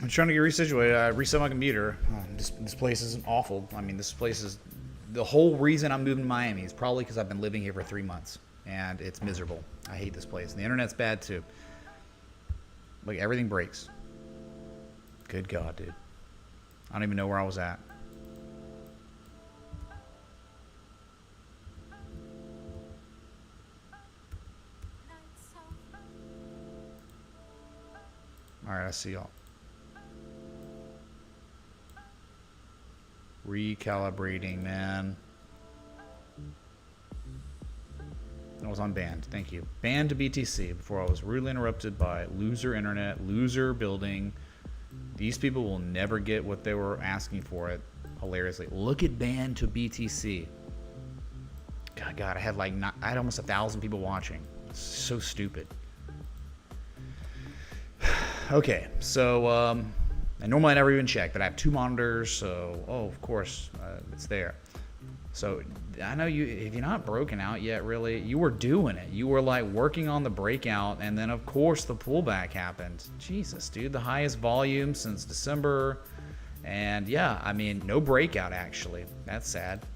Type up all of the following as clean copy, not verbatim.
I'm trying to get resituated. I reset my computer. This place is awful. I mean, this place is... The whole reason I'm moving to Miami is probably because I've been living here for 3 months. And it's miserable. I hate this place. And the internet's bad, too. Like, everything breaks. Good God, dude. I don't even know where I was at. Alright, I see y'all. Recalibrating, man. I was on banned. Thank you. Banned to BTC before I was rudely interrupted by loser internet, loser building. These people will never get what they were asking for it. Hilariously. Look at banned to BTC. God, I had like I had almost 1,000 people watching. It's so stupid. Okay, so and normally I never even check, but I have 2 monitors, so of course it's there. So I know you, if you're not broken out yet, really, you were doing it. You were like working on the breakout, and then of course the pullback happened. Jesus, dude, the highest volume since December, and yeah, I mean, no breakout actually. That's sad.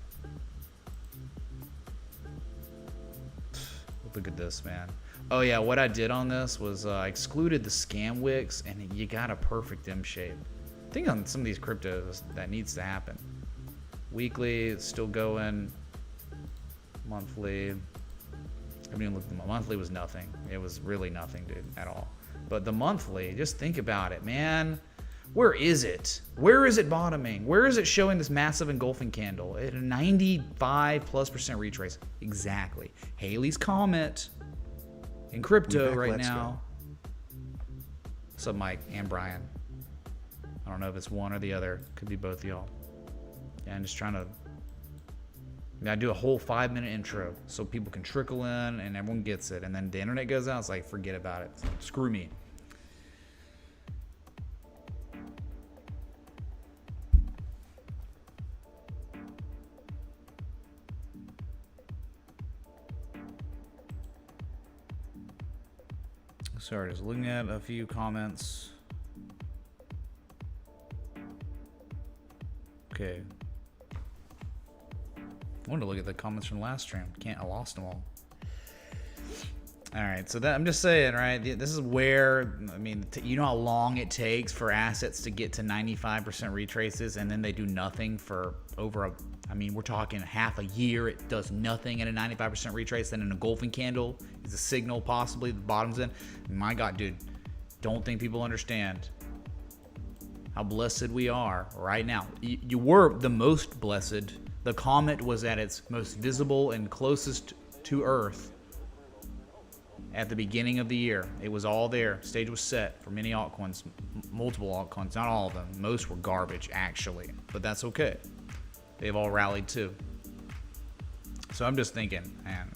Look at this, man. Oh yeah, what I did on this was I excluded the scam wicks, and you got a perfect M shape. I think on some of these cryptos that needs to happen. Weekly, it's still going. Monthly, I haven't even looked at the monthly. Was nothing. It was really nothing, dude, at all. But the monthly, just think about it, man. Where is it? Where is it bottoming? Where is it showing this massive engulfing candle at a 95+% retrace? Exactly. Haley's Comet in crypto right now. What's up, Mike and Brian? I don't know if it's one or the other. Could be both of y'all. Yeah, I'm just trying to... I do a whole 5-minute intro so people can trickle in and everyone gets it. And then the internet goes out, it's like, forget about it. Screw me. Sorry, just looking at a few comments. Okay. I wanted to look at the comments from last stream. I lost them all. All right, so that I'm just saying, right? This is where, I mean, you know how long it takes for assets to get to 95% retraces, and then they do nothing for over I mean, we're talking half a year. It does nothing at a 95% retrace. Then an engulfing candle is a signal, possibly the bottom's in. My God, dude, don't think people understand how blessed we are right now. You were the most blessed. The comet was at its most visible and closest to Earth at the beginning of the year. It was all there. Stage was set for many altcoins, multiple altcoins, not all of them. Most were garbage, actually, but that's okay. They've all rallied too. So I'm just thinking, man,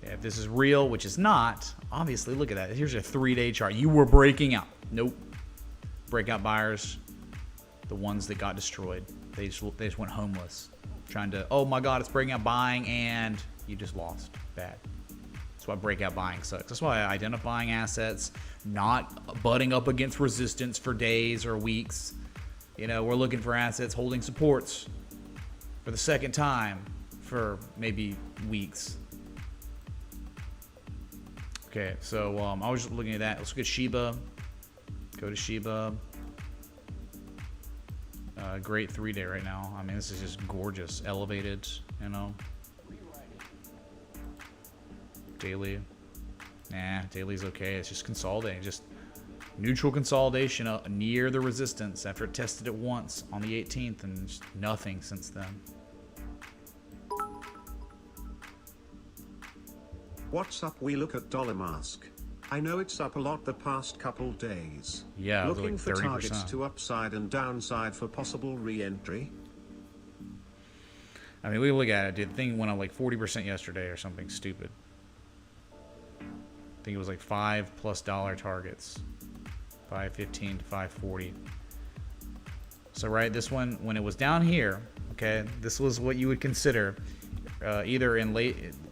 if this is real, which is not, obviously, look at that. Here's a 3-day chart. You were breaking out. Nope. Breakout buyers, the ones that got destroyed. They just went homeless. trying to, oh my God, it's breaking out buying, and you just lost. Bad. That's why breakout buying sucks. That's why identifying assets, not butting up against resistance for days or weeks. You know, we're looking for assets holding supports for the second time for maybe weeks. Okay, so I was just looking at that. Let's look at Shiba. Go to Shiba. Great 3-day right now. I mean, this is just gorgeous. Elevated, you know. Daily. Nah, daily's okay. It's just consolidating. Just neutral consolidation near the resistance after it tested it once on the 18th and just nothing since then. What's up? We look at dollar mask. I know it's up a lot the past couple days. Yeah, looking like for 30%. targets to upside and downside for possible re-entry. I mean, we look at it, dude. The thing went up like 40% yesterday or something stupid. I think it was like $5+ targets. 515 to 540. So right, this one, when it was down here, okay, this was what you would consider either in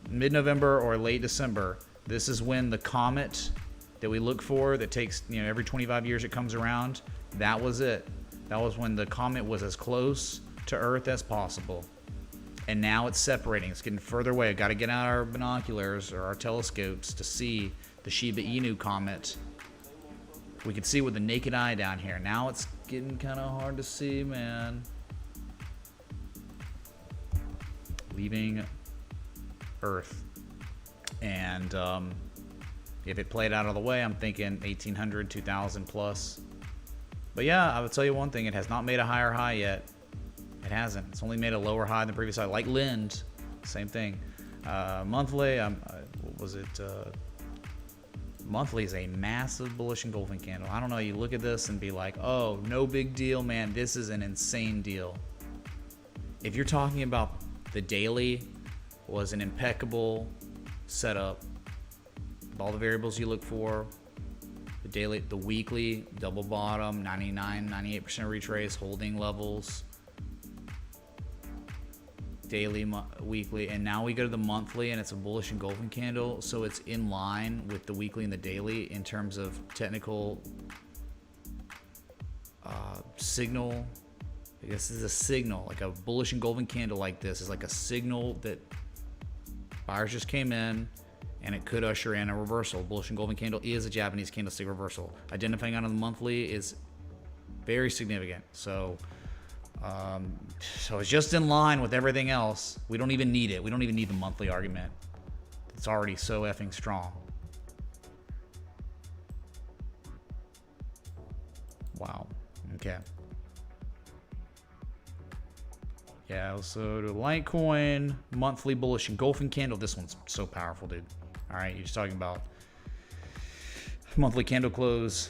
mid-November or late December. This is when the comet that we look for that takes, you know, every 25 years it comes around, that was it. That was when the comet was as close to Earth as possible. And now it's separating. It's getting further away. Got to get out our binoculars or our telescopes to see the Shiba Inu comet. We can see with the naked eye down here. Now it's getting kind of hard to see, man. Leaving Earth. And if it played out of the way, I'm thinking 1800, 2000 plus. But yeah, I would tell you one thing. It has not made a higher high yet. It hasn't. It's only made a lower high than the previous high. Like Lind, same thing. Monthly, what was it? Monthly is a massive bullish engulfing candle. I don't know. You look at this and be like, oh, no big deal, man. This is an insane deal. If you're talking about the daily was an impeccable setup with all the variables you look for. The daily, the weekly, double bottom, 99, 98% retrace, holding levels. Daily, weekly, and now we go to the monthly, and it's a bullish engulfing candle, so it's in line with the weekly and the daily in terms of technical signal. I guess this is a signal, like a bullish engulfing candle like this is like a signal that buyers just came in, and it could usher in a reversal. Bullish engulfing candle is a Japanese candlestick reversal. Identifying on the monthly is very significant. So it's just in line with everything else. We don't even need it. We don't even need the monthly argument. It's already so effing strong. Wow. Okay. Yeah, so the Litecoin monthly bullish engulfing candle. This one's so powerful, dude. All right, you're just talking about monthly candle close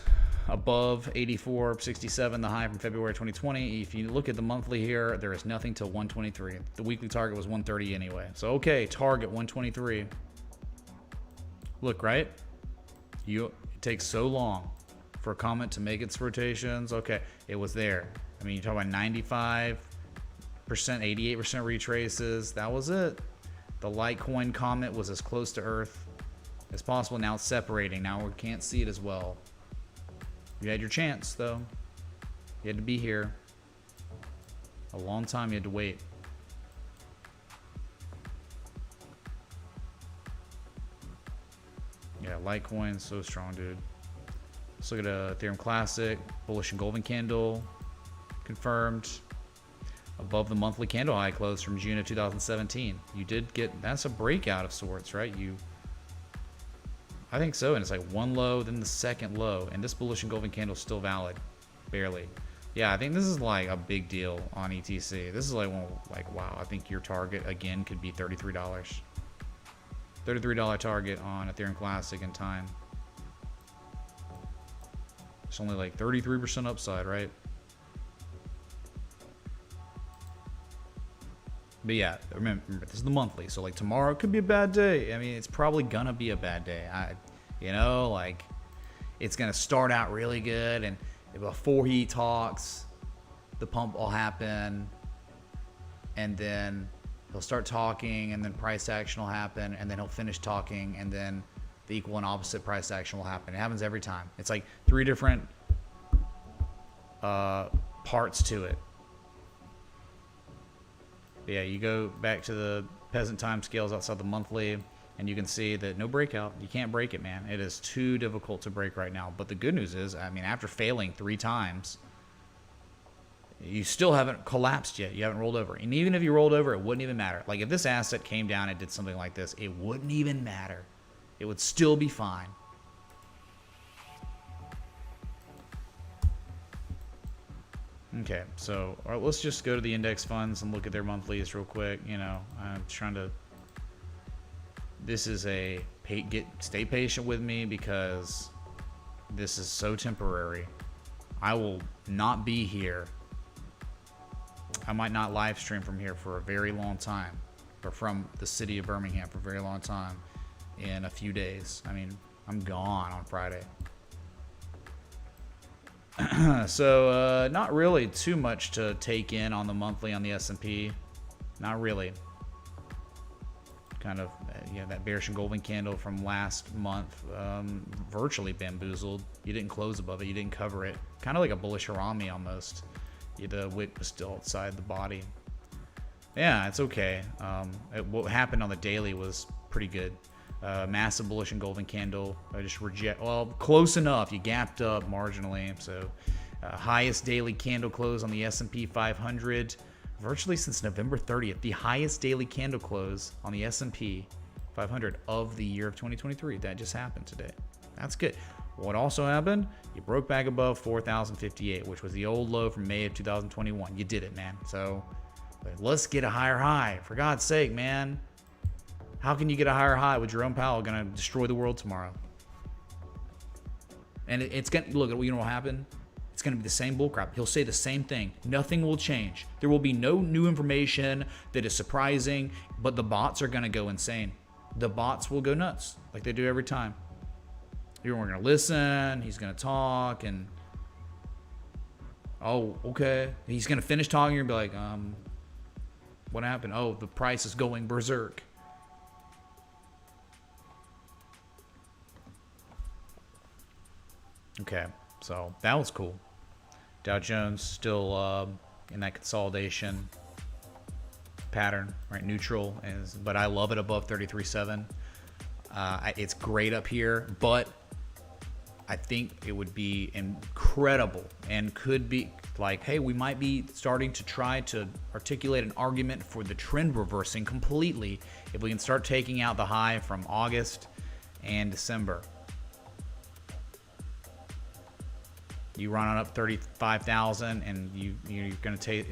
above 84.67, the high from February 2020. If you look at the monthly here, there is nothing till 123. The weekly target was 130 anyway. So okay, target 123. Look, right? It takes so long for a comet to make its rotations. Okay, it was there. I mean, you're talking about 95%, 88% retraces. That was it. The Litecoin comet was as close to Earth as possible. Now it's separating. Now we can't see it as well. You had your chance, though. You had to be here. A long time you had to wait. Yeah, Litecoin, so strong, dude. Let's look at Ethereum Classic. Bullish engulfing candle. Confirmed. Above the monthly candle high close from June of 2017. You did get, that's a breakout of sorts, right? I think so, and it's like one low, then the second low, and this bullish engulfing candle is still valid, barely. Yeah, I think this is like a big deal on ETC. This is like one, like wow. I think your target again could be $33. $33 target on Ethereum Classic in time. It's only like 33% upside, right? But yeah, remember, this is the monthly, so like tomorrow could be a bad day. I mean, it's probably gonna be a bad day. Like it's gonna start out really good, and before he talks, the pump will happen, and then he'll start talking, and then price action will happen, and then he'll finish talking, and then the equal and opposite price action will happen. It happens every time. It's like 3 different parts to it. But yeah, you go back to the peasant time scales outside the monthly, and you can see that no breakout. You can't break it, man. It is too difficult to break right now. But the good news is, I mean, after failing 3 times, you still haven't collapsed yet. You haven't rolled over. And even if you rolled over, it wouldn't even matter. Like, if this asset came down and did something like this, it wouldn't even matter. It would still be fine. Okay, so all right, let's just go to the index funds and look at their monthlies real quick. You know, I'm trying to... This is a... Stay patient with me, because this is so temporary. I will not be here. I might not live stream from here for a very long time, or from the city of Birmingham for a very long time in a few days. I mean, I'm gone on Friday. So not really too much to take in on the monthly on the S&P. Not really. Kind of, yeah, that bearish engulfing candle from last month, virtually bamboozled. You didn't close above it. You didn't cover it. Kind of like a bullish harami almost. The wick was still outside the body. Yeah, it's okay. What happened on the daily was pretty good. Massive bullish engulfing candle. I just reject. Well, close enough. You gapped up marginally. So, highest daily candle close on the S&P 500, virtually since November 30th. The highest daily candle close on the S&P 500 of the year of 2023. That just happened today. That's good. What also happened? You broke back above 4,058, which was the old low from May of 2021. You did it, man. So let's get a higher high. For God's sake, man. How can you get a higher high with Jerome Powell going to destroy the world tomorrow? And it's going to, look, you know what will happen? It's going to be the same bullcrap. He'll say the same thing. Nothing will change. There will be no new information that is surprising, but the bots are going to go insane. The bots will go nuts like they do every time. You're going to listen. He's going to talk, and oh, okay. He's going to finish talking and be like, what happened? Oh, the price is going berserk. Okay, so that was cool. Dow Jones still in that consolidation pattern, right? Neutral, but I love it above 33.7. It's great up here, but I think it would be incredible and could be like, hey, we might be starting to try to articulate an argument for the trend reversing completely if we can start taking out the high from August and December. You run on up 35,000, and you're going to take,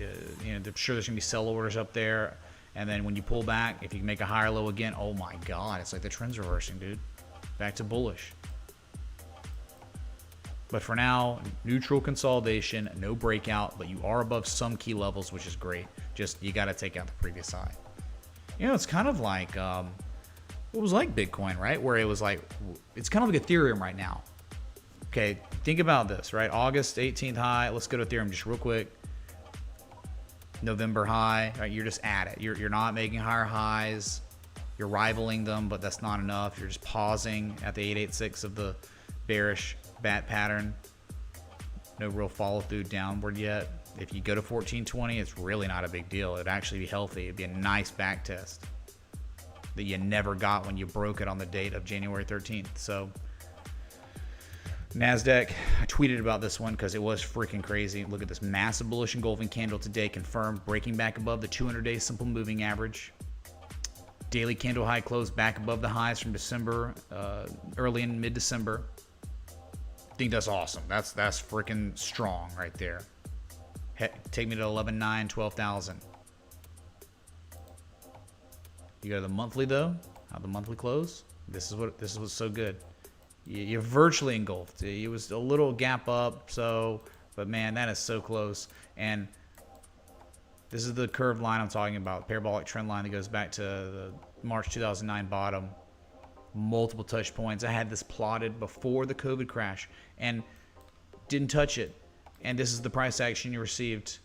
I'm sure there's going to be sell orders up there. And then when you pull back, if you make a higher low again, oh my God, it's like the trend's reversing, dude. Back to bullish. But for now, neutral consolidation, no breakout, but you are above some key levels, which is great. Just, you got to take out the previous high. You know, it's kind of like, it was like Bitcoin, right? Where it was like, it's kind of like Ethereum right now. Okay, think about this, right? August 18th high. Let's go to Ethereum just real quick. November high, right? You're just at it. You're not making higher highs. You're rivaling them, but that's not enough. You're just pausing at the 886 of the bearish bat pattern. No real follow through downward yet. If you go to 1420, it's really not a big deal. It'd actually be healthy. It'd be a nice back test that you never got when you broke it on the date of January 13th. So NASDAQ, I tweeted about this one because it was freaking crazy. Look at this massive bullish engulfing candle today, confirmed, breaking back above the 200-day simple moving average. Daily candle high closed back above the highs from December, early in mid-December. I think that's awesome. That's freaking strong right there. Take me to 11.9, 12,000. You go to the monthly though. How the monthly close? This is what's so good. You're virtually engulfed. It was a little gap up, but man, that is so close. And this is the curved line I'm talking about, parabolic trend line that goes back to the March 2009 bottom. Multiple touch points. I had this plotted before the COVID crash and didn't touch it. And this is the price action you received.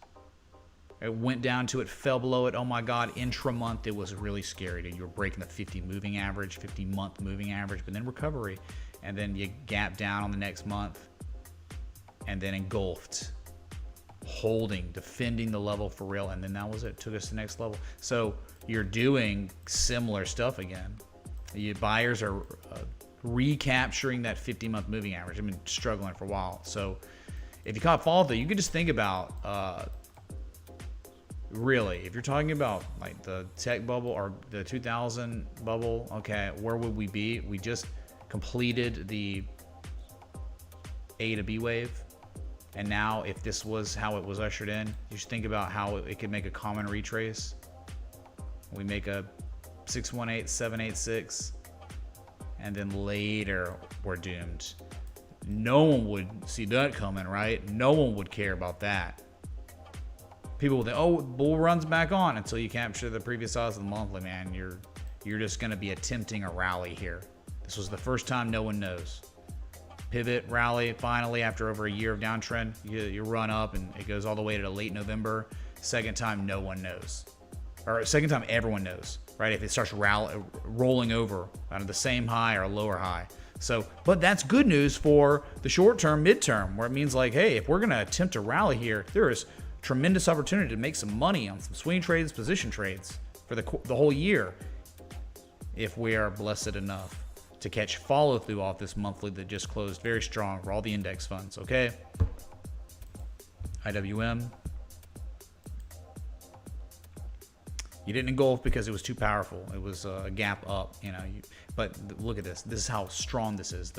It went down to it, fell below it. Oh my God, intra-month, it was really scary. Dude. You were breaking the 50 moving average, 50-month moving average, but then recovery. And then you gap down on the next month and then engulfed, holding, defending the level for real. And then that was it. Took us to the next level. So you're doing similar stuff again. You buyers are recapturing that 50-month moving average. I've been struggling for a while. So if you caught fall though, you could just think about, really, if you're talking about like the tech bubble or the 2000 bubble, okay, where would we be? We just completed the A to B wave. And now if this was how it was ushered in, you should think about how it could make a common retrace. We make a 618, 786, and then later we're doomed. No one would see that coming, right? No one would care about that. People will think, oh, bull runs back on until you capture the previous size of the monthly, man. You're just going to be attempting a rally here. This was the first time no one knows. Pivot, rally, finally, after over a year of downtrend, you run up and it goes all the way to late November. Second time, no one knows. Or second time, everyone knows, right? If it starts rolling over out of the same high or a lower high. So, but that's good news for the short term, midterm, where it means like, hey, if we're going to attempt to rally here, there is tremendous opportunity to make some money on some swing trades, position trades for the whole year if we are blessed enough to catch follow through off this monthly that just closed very strong for all the index funds. Okay, IWM, you didn't engulf because it was too powerful. It was a gap up, you know. But look at this. This is how strong this is.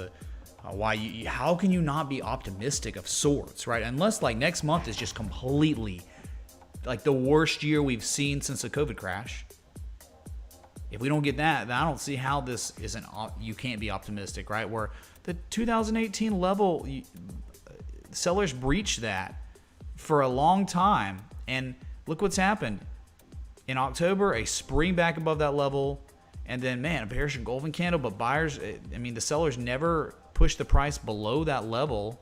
How can you not be optimistic of sorts, right? Unless like next month is just completely like the worst year we've seen since the COVID crash. If we don't get that, then I don't see how this isn't. You can't be optimistic, right? Where the 2018 level, sellers breached that for a long time, and look what's happened. In October, a spring back above that level, and then man, a bearish engulfing candle. But buyers, I mean, the sellers never pushed the price below that level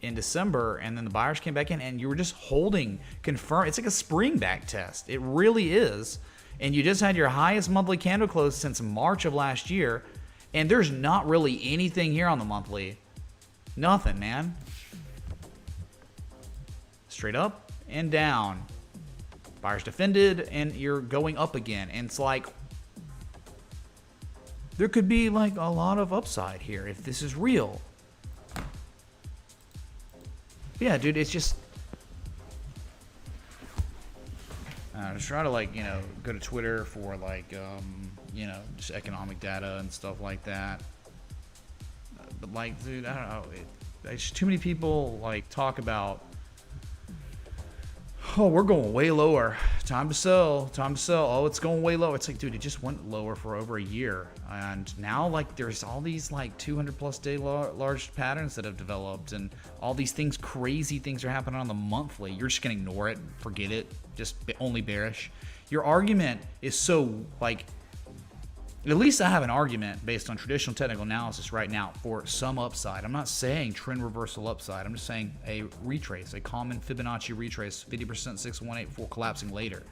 in December, and then the buyers came back in, and you were just holding, confirm. It's like a spring back test. It really is. And you just had your highest monthly candle close since March of last year, and there's not really anything here on the monthly. Nothing, man. Straight up and down. Buyers defended, and you're going up again. And it's like, there could be like a lot of upside here if this is real. Yeah, dude, it's just... just try to like, you know, go to Twitter for like, you know, just economic data and stuff like that. But like, dude, I don't know. It's too many people like talk about, oh, we're going way lower. Time to sell. Time to sell. Oh, it's going way low. It's like, dude, it just went lower for over a year. And now like there's all these like 200 plus day large patterns that have developed, and all these things, crazy things are happening on the monthly. You're just going to ignore it, forget it, just only bearish. Your argument is so like, at least I have an argument based on traditional technical analysis right now for some upside. I'm not saying trend reversal upside. I'm just saying a retrace, a common Fibonacci retrace, 50% 6184 collapsing later.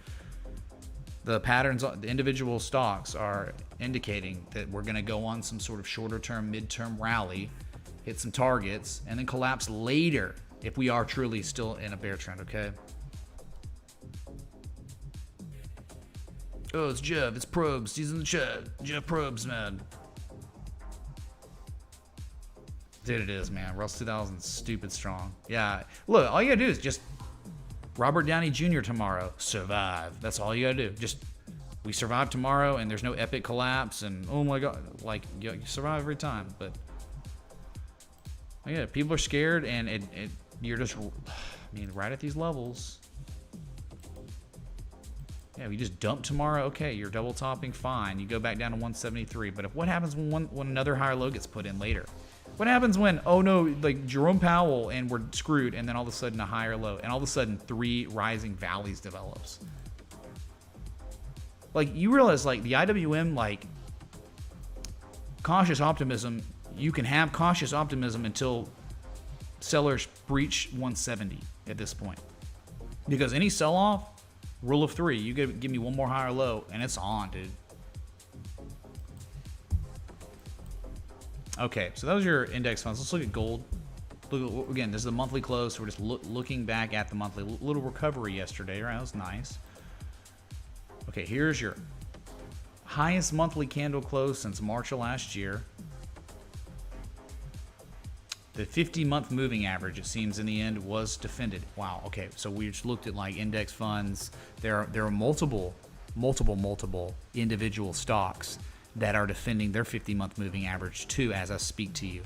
The patterns, the individual stocks are indicating that we're going to go on some sort of shorter term, midterm rally, hit some targets, and then collapse later if we are truly still in a bear trend, okay? Oh, it's Jeff. It's Probes. He's in the chat. Jeff Probes, man. Dude, it is, man. Russ 2000 stupid strong. Yeah. Look, all you gotta do is just Robert Downey Jr. tomorrow. Survive. That's all you gotta do. Just, we survive tomorrow, and there's no epic collapse, and oh my God, like, you survive every time. But yeah, people are scared, and you're just, I mean, right at these levels. Yeah, we just dump tomorrow. Okay, you're double topping, fine. You go back down to 173. But what happens when another higher low gets put in later? What happens when, oh no, like Jerome Powell and we're screwed, and then all of a sudden a higher low, and all of a sudden 3 rising valleys develops? Like, you realize, like, the IWM, like, cautious optimism, you can have cautious optimism until sellers breach 170 at this point. Because any sell-off, rule of three, you give me one more higher low, and it's on, dude. Okay, so that was your index funds. Let's look at gold. Look, again, this is the monthly close, so we're just looking back at the monthly. Little recovery yesterday, right? That was nice. Okay, here's your highest monthly candle close since March of last year. The 50-month moving average, it seems, in the end was defended. Wow. Okay, so we just looked at like index funds. There are multiple individual stocks that are defending their 50-month moving average too, as I speak to you.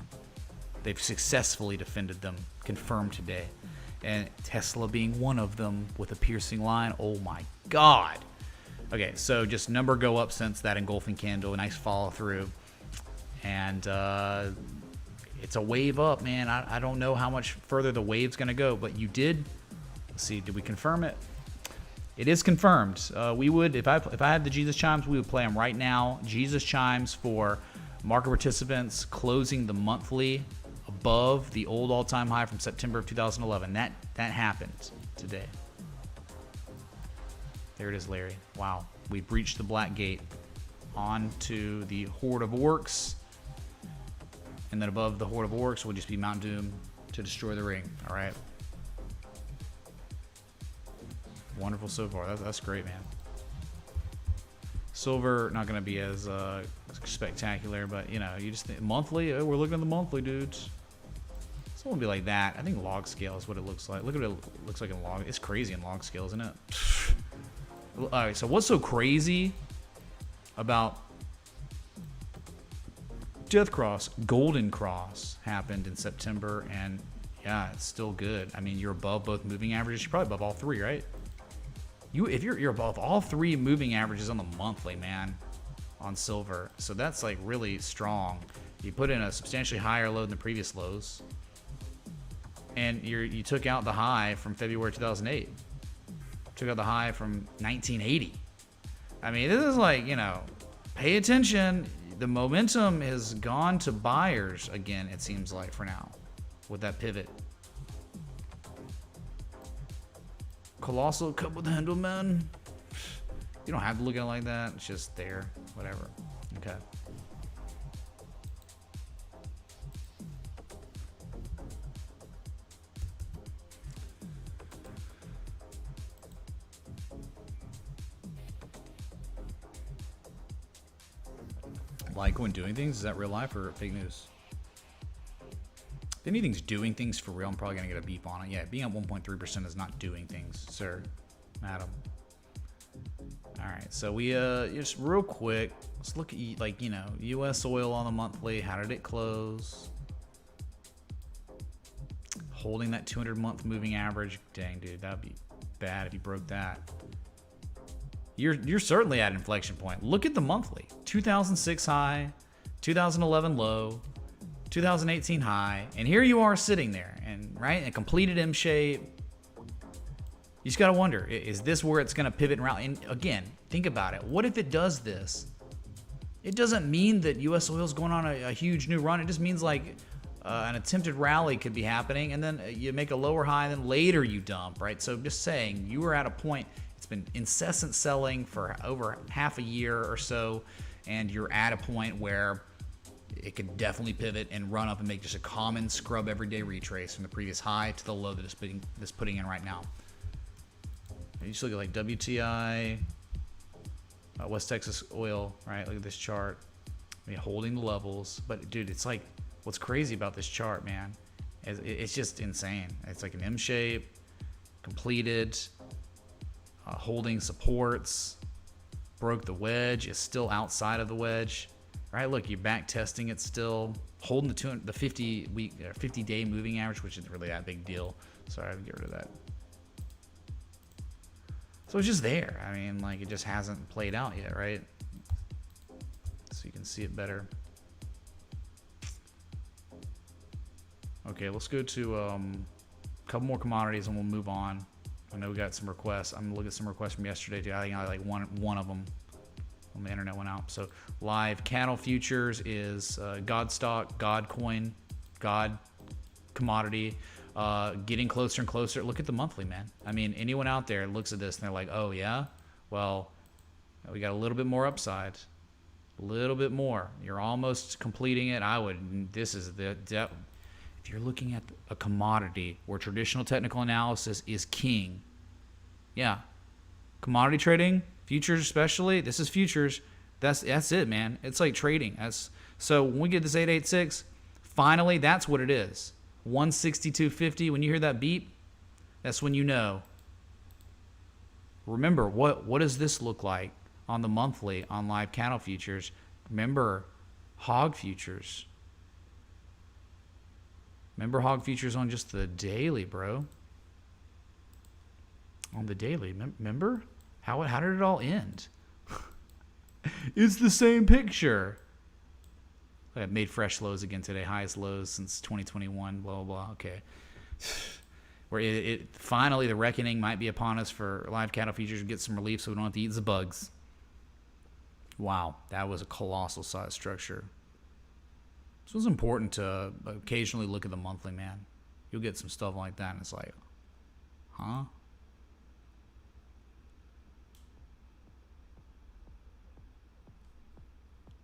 They've successfully defended them, confirmed today, and Tesla being one of them with a piercing line. Oh my God. Okay, so just number go up since that engulfing candle, a nice follow through, and it's a wave up, man. I don't know how much further the wave's gonna go, but you did. Let's see, did we confirm it? It is confirmed. We would, if I had the Jesus chimes, we would play them right now. Jesus chimes for market participants closing the monthly above the old all-time high from September of 2011. That happened today. There it is, Larry. Wow, we breached the black gate onto the Horde of Orcs. And then above the Horde of Orcs will just be Mount Doom to destroy the ring. All right. Wonderful so far. That's great, man. Silver, not going to be as spectacular, but, you know, you just think monthly. Oh, we're looking at the monthly, dudes. It's going to be like that. I think log scale is what it looks like. Look at what it looks like in log. It's crazy in log scale, isn't it? All right, so what's so crazy about Death Cross? Golden Cross happened in September, and yeah, it's still good. I mean, you're above both moving averages. You're probably above all three, right? If you're above all three moving averages on the monthly, man, on silver. So that's like really strong. You put in a substantially higher low than the previous lows, and you took out the high from February 2008. Took out the high from 1980. I mean, this is like, you know, pay attention. The momentum has gone to buyers again, it seems like, for now, with that pivot. Colossal cup with the handle, man. You don't have to look at it like that. It's just there. Whatever. Okay. Like when doing things? Is that real life or fake news? If anything's doing things for real, I'm probably gonna get a beep on it. Yeah, being at 1.3% is not doing things, sir, madam. All right, so we just real quick, let's look at, like, you know, U.S. oil on the monthly. How did it close? Holding that 200-month moving average. Dang, dude, that'd be bad if you broke that. You're certainly at an inflection point. Look at the monthly. 2006 high, 2011 low, 2018 high, and here you are sitting there, and right, a completed M shape. You just gotta wonder, is this where it's gonna pivot and rally? And again, think about it. What if it does this? It doesn't mean that U.S. oil is going on a huge new run. It just means like an attempted rally could be happening, and then you make a lower high, and then later you dump, right? So just saying, you were at a point. It's been incessant selling for over half a year or so, and you're at a point where it could definitely pivot and run up and make just a common scrub everyday retrace from the previous high to the low that it's putting in right now. You just look at like WTI, West Texas oil, right? Look at this chart. I mean, holding the levels, but dude, it's like, what's crazy about this chart, man? It's just insane. It's like an M shape, completed. Holding supports, broke the wedge, is still outside of the wedge, right? Look, you're back testing it still, holding the 50-day moving average, which isn't really that big deal. Sorry, I had to get rid of that. So it's just there. I mean, like, it just hasn't played out yet, right? So you can see it better. Okay, let's go to a couple more commodities and we'll move on. I know we got some requests. I'm gonna look at some requests from yesterday too. I think I like one of them when the internet went out. So live cattle futures is God stock, God coin, God commodity. getting closer and closer. Look at the monthly, man. I mean, anyone out there looks at this and they're like, oh yeah, well, we got a little bit more upside, a little bit more. You're almost completing it. This is if you're looking at a commodity where traditional technical analysis is king, yeah, commodity trading, futures especially, this is futures. That's it, man. It's like trading. So when we get this 886, finally, that's what it is. 162.50. When you hear that beep, that's when you know. Remember, what does this look like on the monthly on live cattle futures? Remember hog futures. Remember hog futures on just the daily, bro. On the daily, remember? How did it all end? It's the same picture. I made fresh lows again today. Highest lows since 2021. Blah, blah, blah. Okay. Where it finally, the reckoning might be upon us for live cattle futures to get some relief so we don't have to eat the bugs. Wow. That was a colossal size structure. This was important to occasionally look at the monthly, man. You'll get some stuff like that and it's like, huh?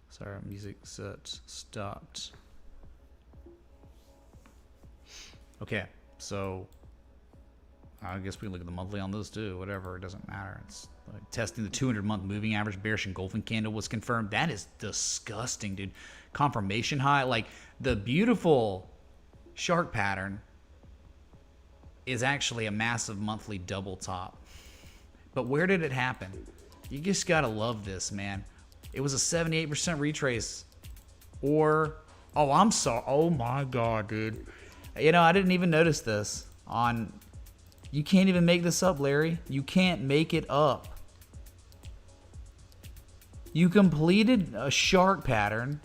Sorry, music set stopped. Okay, so I guess we can look at the monthly on this too. Whatever, it doesn't matter. It's like testing the 200-month moving average bearish engulfing candle was confirmed. That is disgusting, dude. Confirmation high, like the beautiful shark pattern is actually a massive monthly double top. But where did it happen? You just gotta love this, man. It was a 78% retrace. Or, oh, I'm sorry. Oh my God, dude. You know, I didn't even notice this on, you can't even make this up, Larry. You can't make it up. You completed a shark pattern.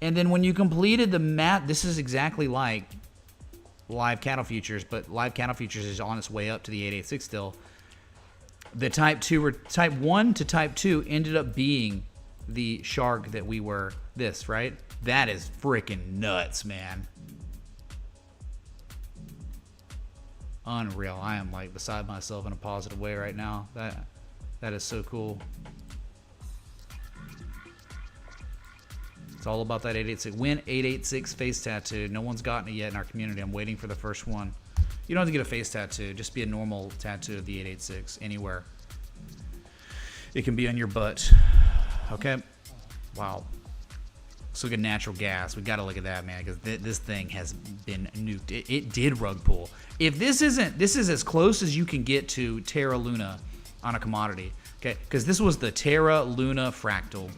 And then when you completed the mat, this is exactly like live cattle futures, but live cattle futures is on its way up to the 886 still. The type 1 to type 2 ended up being the shark that we were this, right? That is freaking nuts, man. Unreal. I am like beside myself in a positive way right now. That is so cool. It's all about that 886. Win 886 face tattoo. No one's gotten it yet in our community. I'm waiting for the first one. You don't have to get a face tattoo. Just be a normal tattoo of the 886 anywhere. It can be on your butt. Okay? Wow. Let's look at natural gas. We got to look at that, man, because this thing has been nuked. It did rug pull. If this is as close as you can get to Terra Luna on a commodity. Okay? Because this was the Terra Luna fractal.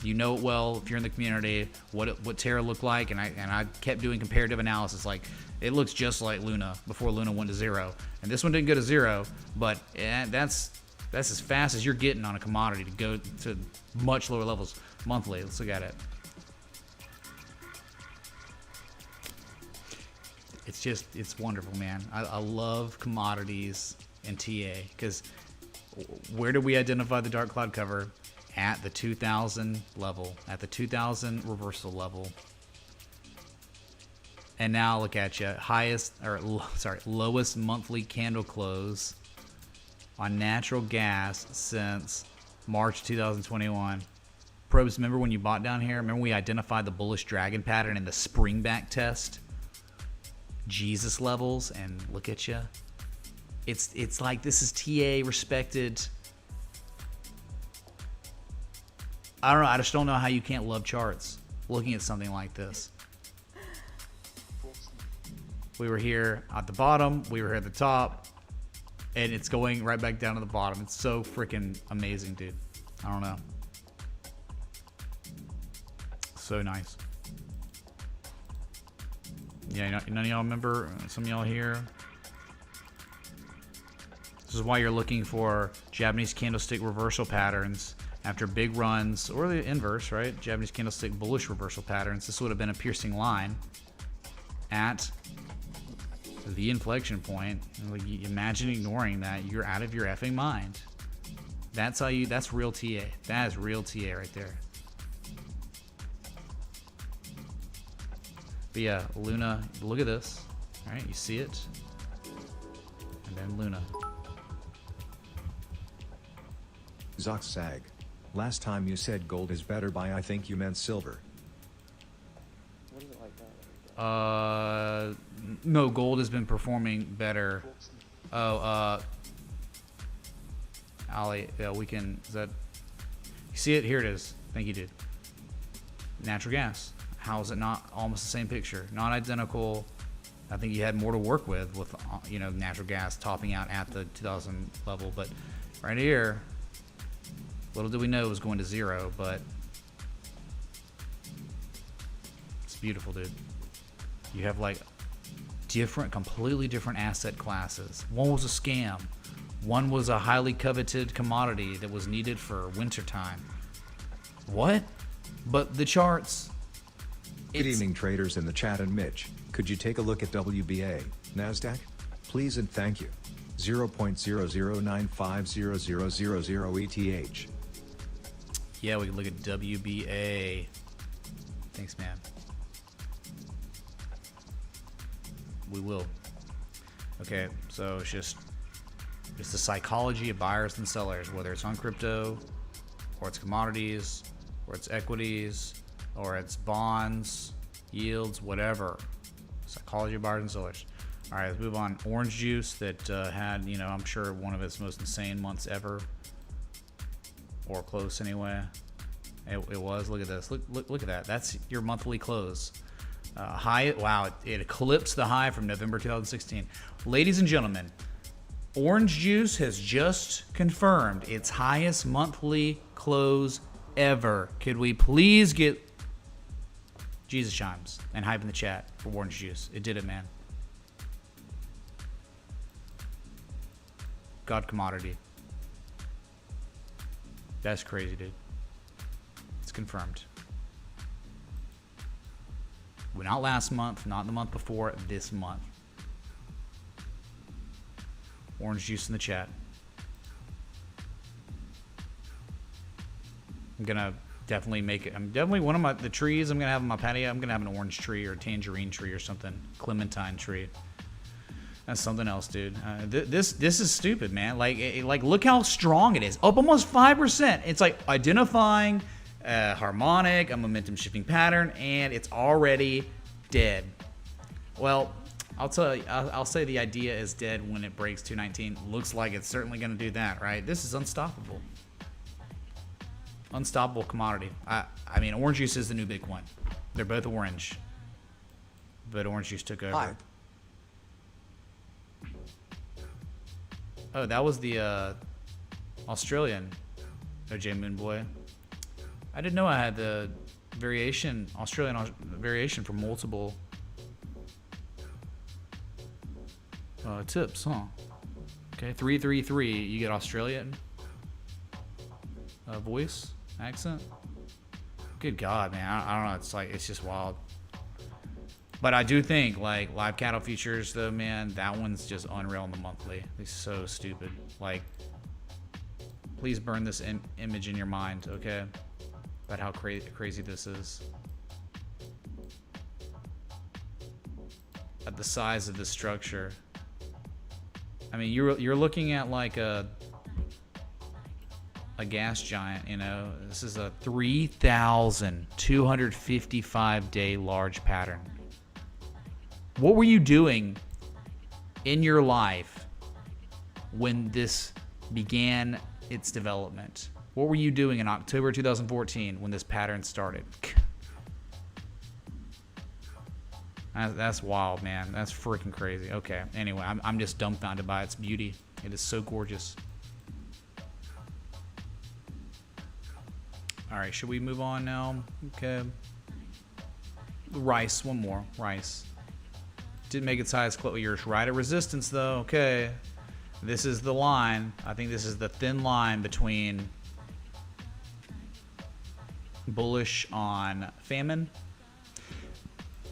You know it well if you're in the community, what Terra looked like, and I kept doing comparative analysis. Like, it looks just like Luna before Luna went to 0, and this one didn't go to 0, but that's as fast as you're getting on a commodity to go to much lower levels monthly. Let's look at it. It's wonderful, man. I love commodities and TA because where do we identify the dark cloud cover? At the 2000 level, at the 2000 reversal level. And now look at you, lowest monthly candle close on natural gas since March 2021. Probes, remember when you bought down here? Remember we identified the bullish dragon pattern in the spring back test? Jesus levels, and look at you. It's like this is TA respected. I don't know. I just don't know how you can't love charts looking at something like this. We were here at the bottom. We were here at the top. And it's going right back down to the bottom. It's so freaking amazing, dude. I don't know. So nice. Yeah, none of y'all remember? Some of y'all here? This is why you're looking for Japanese candlestick reversal patterns after big runs, or the inverse, right? Japanese candlestick bullish reversal patterns. This would have been a piercing line at the inflection point. Like, imagine ignoring that. You're out of your effing mind. That's real TA. That is real TA right there. But yeah, Luna, look at this. All right, you see it? And then Luna. Zoxsag. Last time you said gold is better by I think you meant silver. What is it like that? No, gold has been performing better. Oh, Ali, yeah, we can, is that, you see it? Here it is. Thank you, dude. Natural gas. How is it not almost the same picture? Not identical. I think you had more to work with, you know, natural gas topping out at the 2000 level, but right here, little did we know it was going to zero, but it's beautiful, dude. You have like completely different asset classes. One was a scam. One was a highly coveted commodity that was needed for wintertime. What? But the charts. Good evening, traders in the chat and Mitch. Could you take a look at WBA, NASDAQ? Please and thank you. 0.00950000 ETH. Yeah, we can look at WBA. Thanks, man. We will. Okay, so it's the psychology of buyers and sellers, whether it's on crypto, or it's commodities, or it's equities, or it's bonds, yields, whatever. Psychology of buyers and sellers. All right, let's move on. Orange juice that had, you know, I'm sure one of its most insane months ever, or close anyway. It was. Look at this. Look at that. That's your monthly close. High. Wow, it eclipsed the high from November 2016. Ladies and gentlemen, Orange Juice has just confirmed its highest monthly close ever. Could we please get Jesus chimes and hype in the chat for Orange Juice? It did it, man. God commodity. That's crazy, dude. It's confirmed. Well, not last month, not the month before, this month. Orange juice in the chat. I'm gonna definitely make it. I'm definitely one of the trees I'm gonna have on my patio. I'm gonna have an orange tree or a tangerine tree or something, clementine tree. That's something else, dude. This is stupid, man. Like look how strong it is. Up almost 5%. It's like identifying a harmonic, a momentum shifting pattern, and it's already dead. Well, I'll tell you. I'll say the idea is dead when it breaks 219. Looks like it's certainly going to do that, right? This is unstoppable. Unstoppable commodity. I mean, orange juice is the new Bitcoin. They're both orange, but orange juice took over. Hi. Oh, that was the Australian OJ Moonboy. I didn't know I had the variation, Australian variation for multiple tips, huh? Okay, 333. You get Australian voice accent. Good God, man. I don't know. It's like it's just wild. But I do think like live cattle futures, though, man, that one's just unreal on the monthly. It's so stupid. Like, please burn this image in your mind, okay? About how crazy this is. At the size of the structure. I mean, you're looking at like a gas giant, you know. This is a 3,255 day large pattern. What were you doing in your life when this began its development? What were you doing in October 2014 when this pattern started? That's wild, man. That's freaking crazy. Okay, anyway, I'm just dumbfounded by its beauty. It is so gorgeous. All right, should we move on now? Okay. Rice, one more. Rice. Didn't make its highest close. You're right at resistance, though. Okay. This is the line. I think this is the thin line between bullish on famine.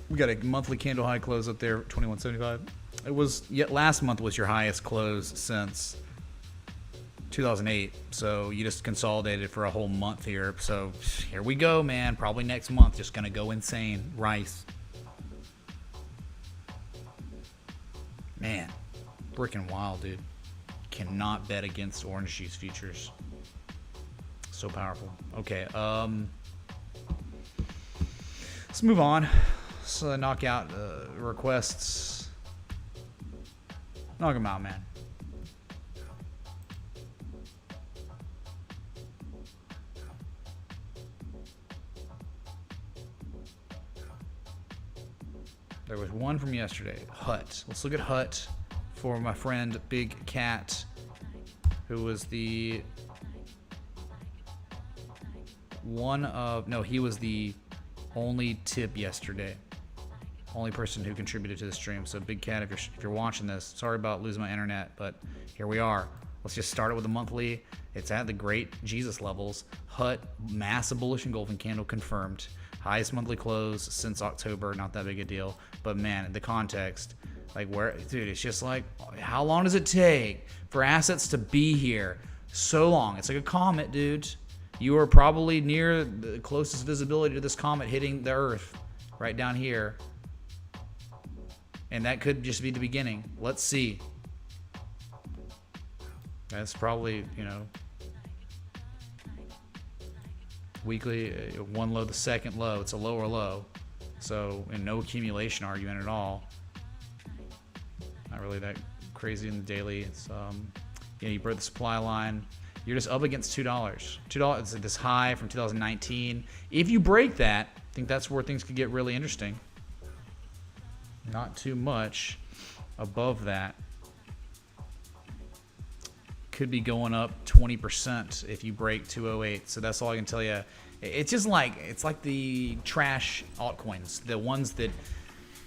We got a monthly candle high close up there, 2175. It was yet last month was your highest close since 2008. So you just consolidated for a whole month here. So here we go, man. Probably next month, just gonna go insane. Rice. Man, freaking wild, dude. Cannot bet against orange juice futures. So powerful. Okay, let's move on. Let's knock out requests. Knock them out, man. There was one from yesterday. Hut. Let's look at Hut for my friend Big Cat, who was the one of... No, he was the only tip yesterday. Only person who contributed to the stream. So Big Cat, if you're watching this, sorry about losing my internet, but here we are. Let's just start it with a monthly. It's at the great Jesus levels. Hut, massive bullish engulfing candle confirmed. Highest monthly close since October. Not that big a deal. But man, the context, like where, dude, it's just like, how long does it take for assets to be here? So long. It's like a comet, dude. You are probably near the closest visibility to this comet hitting the Earth, right down here. And that could just be the beginning. Let's see. That's probably, you know, weekly, one low, the second low. It's a lower low. So, and no accumulation argument at all. Not really that crazy in the daily. It's, yeah, you broke the supply line. You're just up against $2. $2 is this high from 2019. If you break that, I think that's where things could get really interesting. Not too much above that. Could be going up 20% if you break 208. So that's all I can tell you. It's just like, it's like the trash altcoins, the ones that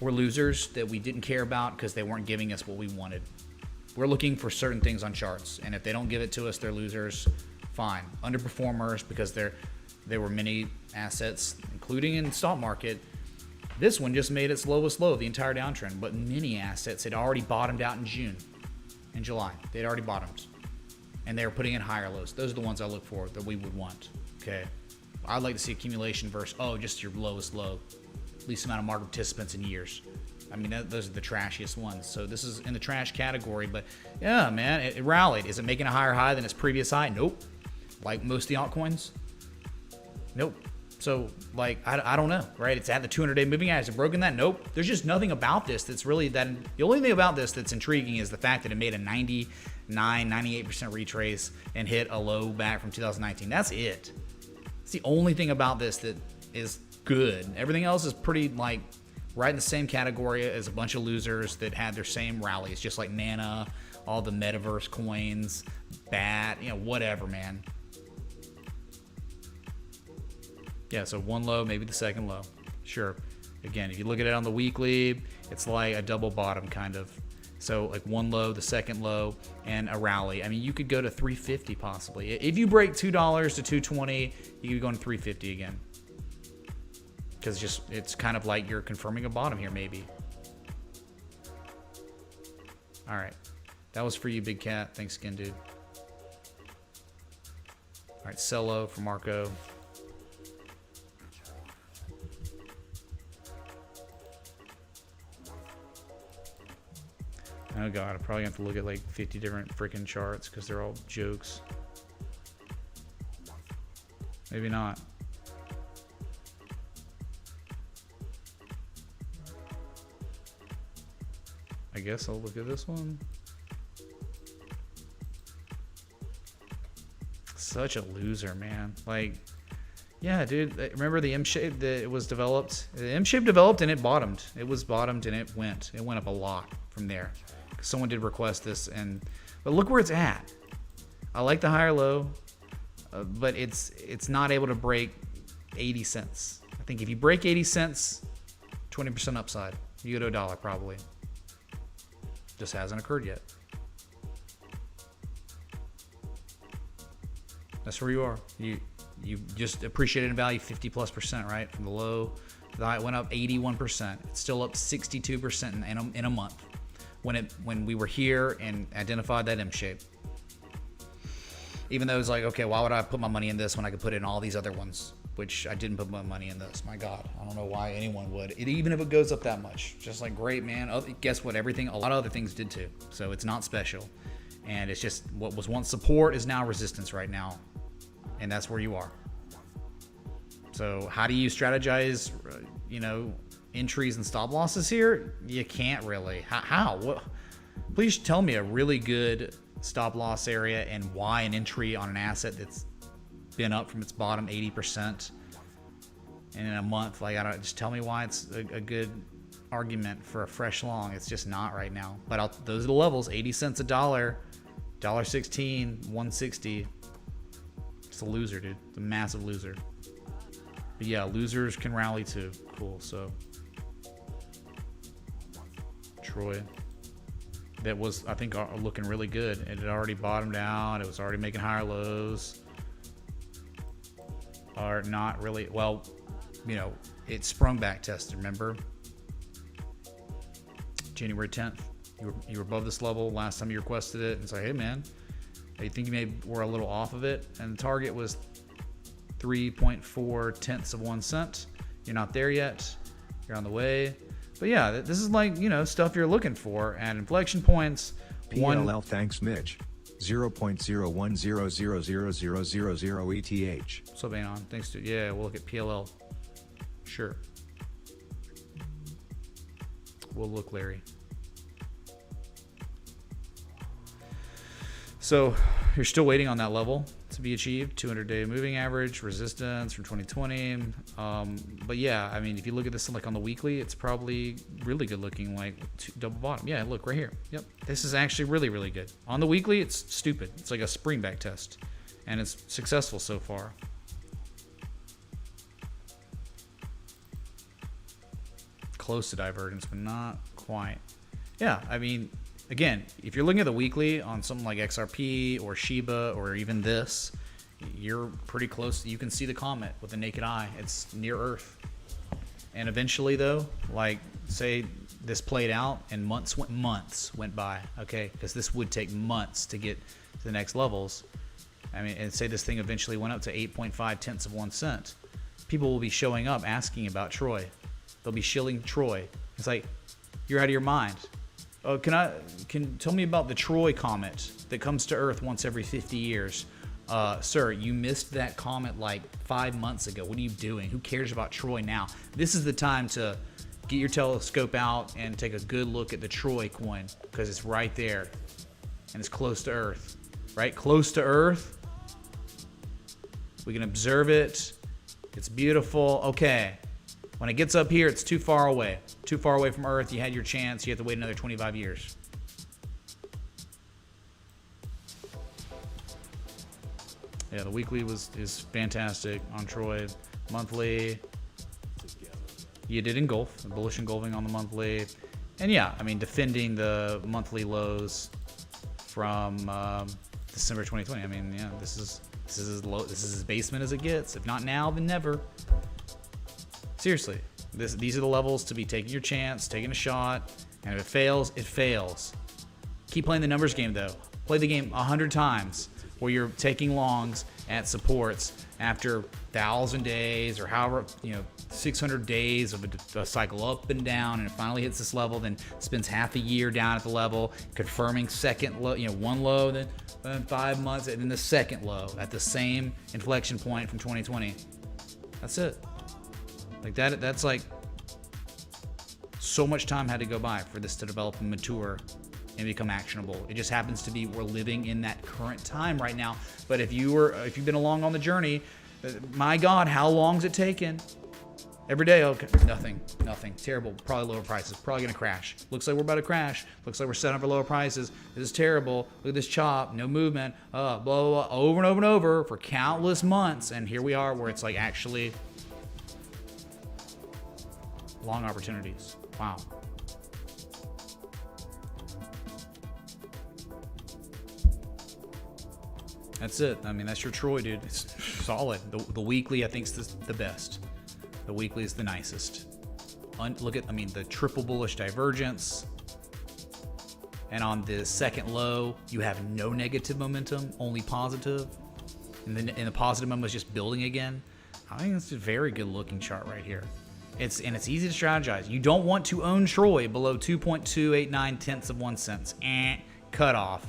were losers that we didn't care about because they weren't giving us what we wanted. We're looking for certain things on charts, and if they don't give it to us, they're losers. Fine. Underperformers because there were many assets, including in the stock market. This one just made its lowest low the entire downtrend, but many assets had already bottomed out in June and July. They'd already bottomed, and they were putting in higher lows. Those are the ones I look for that we would want. Okay, I'd like to see accumulation versus just your lowest low, least amount of market participants in years. I mean, those are the trashiest ones. So this is in the trash category, but yeah, man, it rallied. Is it making a higher high than its previous high? Nope. Like most of the altcoins? Nope. So, like, I don't know, right? It's at the 200-day moving average. Has it broken that? Nope. There's just nothing about this that's really that. The only thing about this that's intriguing is the fact that it made a 98% retrace and hit a low back from 2019. That's it. It's the only thing about this that is good. Everything else is pretty, like, right in the same category as a bunch of losers that had their same rallies, just like Nana, all the metaverse coins, BAT, you know, whatever, man. Yeah, so one low, maybe the second low. Sure. Again, if you look at it on the weekly, it's like a double bottom kind of. So like one low, the second low, and a rally. I mean, you could go to 350 possibly. If you break $2 to 220, you could go to 350 again. Because it's kind of like you're confirming a bottom here, maybe. All right. That was for you, Big Cat. Thanks again, dude. All right, sell low for Marco. Oh god, I probably have to look at like 50 different freaking charts because they're all jokes. Maybe not. I guess I'll look at this one. Such a loser, man. Like, yeah, dude. Remember the M shape that it was developed? The M shape developed and it bottomed. It was bottomed and it went up a lot from there. Someone did request this, but look where it's at. I like the higher low, but it's not able to break 80 cents. I think if you break 80 cents, 20% upside. You go to $1 probably. Just hasn't occurred yet. That's where you are. You just appreciated in value 50+%, right? From the low, the high went up 81%. It's still up 62% in a month. When we were here and identified that M shape. Even though it's like, okay, why would I put my money in this when I could put it in all these other ones? Which I didn't put my money in this. My God, I don't know why anyone would. Even if it goes up that much, just like great, man. Guess what? A lot of other things did too. So it's not special, and it's just what was once support is now resistance right now, and that's where you are. So how do you strategize? Entries and stop losses here? You can't really. How? What? Please tell me a really good stop loss area and why an entry on an asset that's been up from its bottom 80% and in a month. Like, just tell me why it's a good argument for a fresh long. It's just not right now. But those are the levels: 80 cents a dollar, $1.16, 160. It's a loser, dude. It's a massive loser. But yeah, losers can rally too. Cool. So Troy, that was, I think, looking really good. It had already bottomed out. It was already making higher lows. Are not really, well, it sprung back tested, remember? January 10th, you were above this level last time you requested it. And it's like, hey man, I think you were a little off of it. And the target was 3.4 of 1 cent. You're not there yet. You're on the way. But yeah, this is like, stuff you're looking for at inflection points. PLL, thanks Mitch. 0.01000000 ETH. What's up, Anon? Thanks, dude. Yeah, we'll look at PLL. Sure. We'll look, Larry. So you're still waiting on that level to be achieved. 200-day moving average, resistance from 2020. But yeah, I mean, if you look at this like on the weekly, it's probably really good looking, like double bottom. Yeah, look right here. Yep, this is actually really, really good. On the weekly, it's stupid. It's like a spring back test, and it's successful so far. Close to divergence, but not quite. Yeah, I mean, again, if you're looking at the weekly on something like XRP or Shiba or even this, you're pretty close. You can see the comet with the naked eye. It's near Earth. And eventually, though, like, say this played out and months went by, okay? Because this would take months to get to the next levels. I mean, and say this thing eventually went up to 8.5 of 1 cent. People will be showing up asking about Troy. They'll be shilling Troy. It's like, you're out of your mind. Oh, can tell me about the Troy comet that comes to Earth once every 50 years? Sir, you missed that comet like 5 months ago. What are you doing? Who cares about Troy now? This is the time to get your telescope out and take a good look at the Troy coin, because it's right there and it's close to Earth, right? Close to Earth. We can observe it. It's beautiful. Okay. When it gets up here, it's too far away. Too far away from Earth. You had your chance. You have to wait another 25 years. Yeah, the weekly is fantastic on Troy. Monthly, you did engulf, bullish engulfing on the monthly. And yeah, I mean, defending the monthly lows from December 2020. I mean, yeah, this is as low, this is as basement as it gets. If not now, then never. Seriously, these are the levels to be taking your chance, taking a shot, and if it fails, it fails. Keep playing the numbers game, though. Play the game 100 times where you're taking longs at supports after 1,000 days or however, 600 days of a cycle up and down, and it finally hits this level, then spends half a year down at the level, confirming second low, one low, then 5 months, and then the second low at the same inflection point from 2020. That's it. Like that's like so much time had to go by for this to develop and mature and become actionable. It just happens to be we're living in that current time right now. But if you've been along on the journey, my God, how long's it taken? Every day, okay, nothing, terrible, probably lower prices, probably gonna crash. Looks like we're about to crash. Looks like we're setting up for lower prices. This is terrible. Look at this chop, no movement, blah, blah, blah, over and over and over for countless months. And here we are where it's like actually long opportunities. Wow. That's it. I mean, that's your Troy, dude. It's solid. The weekly, I think, is the best. The weekly is the nicest. Look at, the triple bullish divergence. And on the second low, you have no negative momentum, only positive. and then in the positive momentum is just building again. I think it's a very good looking chart right here. It's easy to strategize. You don't want to own Troy below 2.289 tenths of 1 cent. Cut off.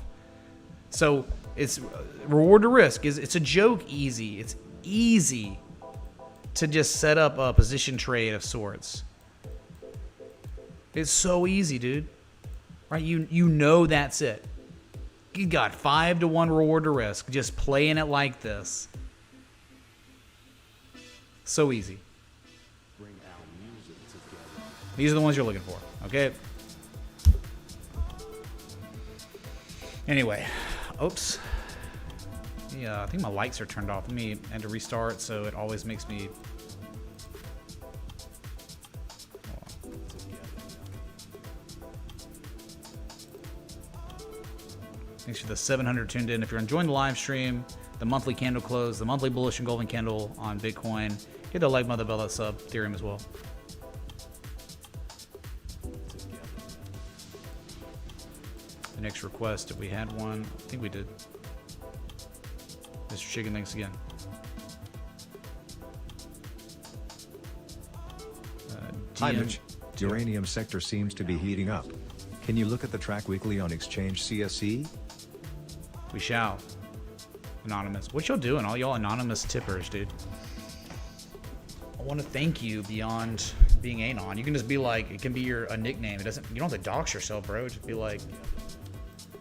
So it's reward to risk. It's a joke easy. It's easy to just set up a position trade of sorts. It's so easy, dude. Right? You know that's it. You got 5 to 1 reward to risk. Just playing it like this. So easy. These are the ones you're looking for, okay? Anyway, oops. Yeah, I think my lights are turned off. Let me end to restart, so it always makes me. Thanks for the 700 tuned in. If you're enjoying the live stream, the monthly candle close, the monthly bullish engulfing candle on Bitcoin, hit the like, mother bell, that sub, Ethereum as well. The next request, if we had one, I think we did. Mr. Chicken, thanks again. Hi, Mitch. Uranium sector seems to be heating up. Can you look at the track weekly on Exchange CSE? We shall. Anonymous. What y'all doing, all y'all anonymous tippers, dude? I want to thank you beyond being anon. You can just be like, it can be a nickname. It doesn't. You don't have to dox yourself, bro. Just be like,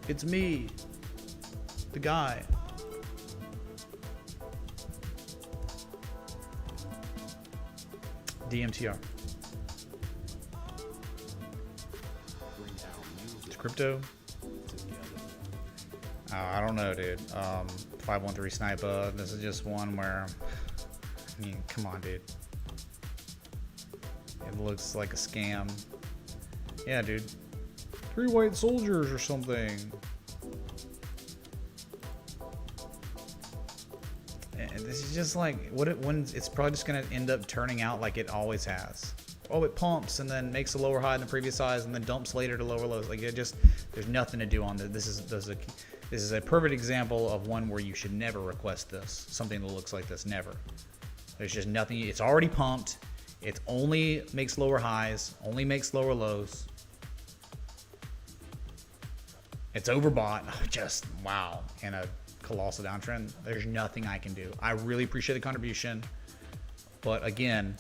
it's me, the guy. DMTR. It's crypto. I don't know, dude. 513 Sniper. This is just one where, I mean, come on, dude. It looks like a scam. Yeah, dude. 3 white soldiers or something. And this is just like when it's probably just gonna end up turning out like it always has. Oh, it pumps and then makes a lower high than the previous highs and then dumps later to lower lows. Like it just, there's nothing to do on this. This is a perfect example of one where you should never request this. Something that looks like this, never. There's just nothing. It's already pumped. It only makes lower highs, only makes lower lows. It's overbought. Just wow. In a colossal downtrend, there's nothing I can do. I really appreciate the contribution, but again,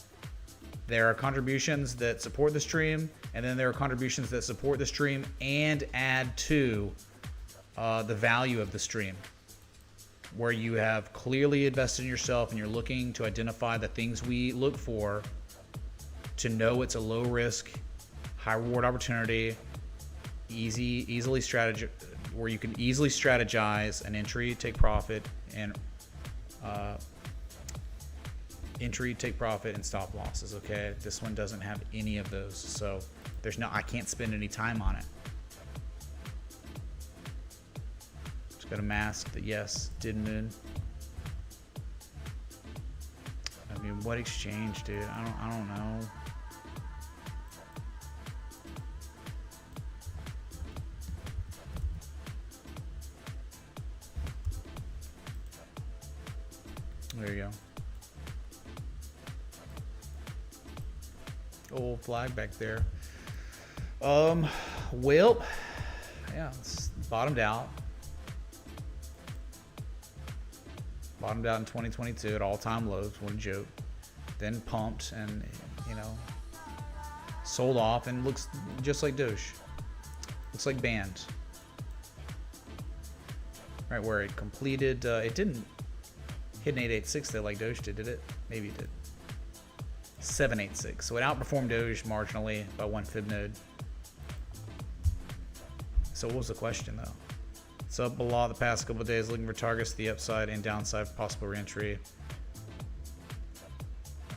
there are contributions that support the stream, and then there are contributions that support the stream and add to the value of the stream, where you have clearly invested in yourself and you're looking to identify the things we look for to know it's a low risk, high reward opportunity, easily strategy, where you can easily strategize an entry, take profit, and stop losses. Okay, this one doesn't have any of those, so I can't spend any time on it. Just got a mask that yes, didn't in. I mean, what exchange, dude? I don't know. There you go. Old flag back there. Well, yeah, it's bottomed out. Bottomed out in 2022 at all-time lows. What a joke. Then pumped and, sold off and looks just like Doge. Looks like Band. Right where it completed. It didn't hit an 886 though like Doge did it? Maybe it did. 786. So it outperformed Doge marginally by 1 fib node. So what was the question though? It's up a lot the past couple of days, looking for targets to the upside and downside for possible reentry.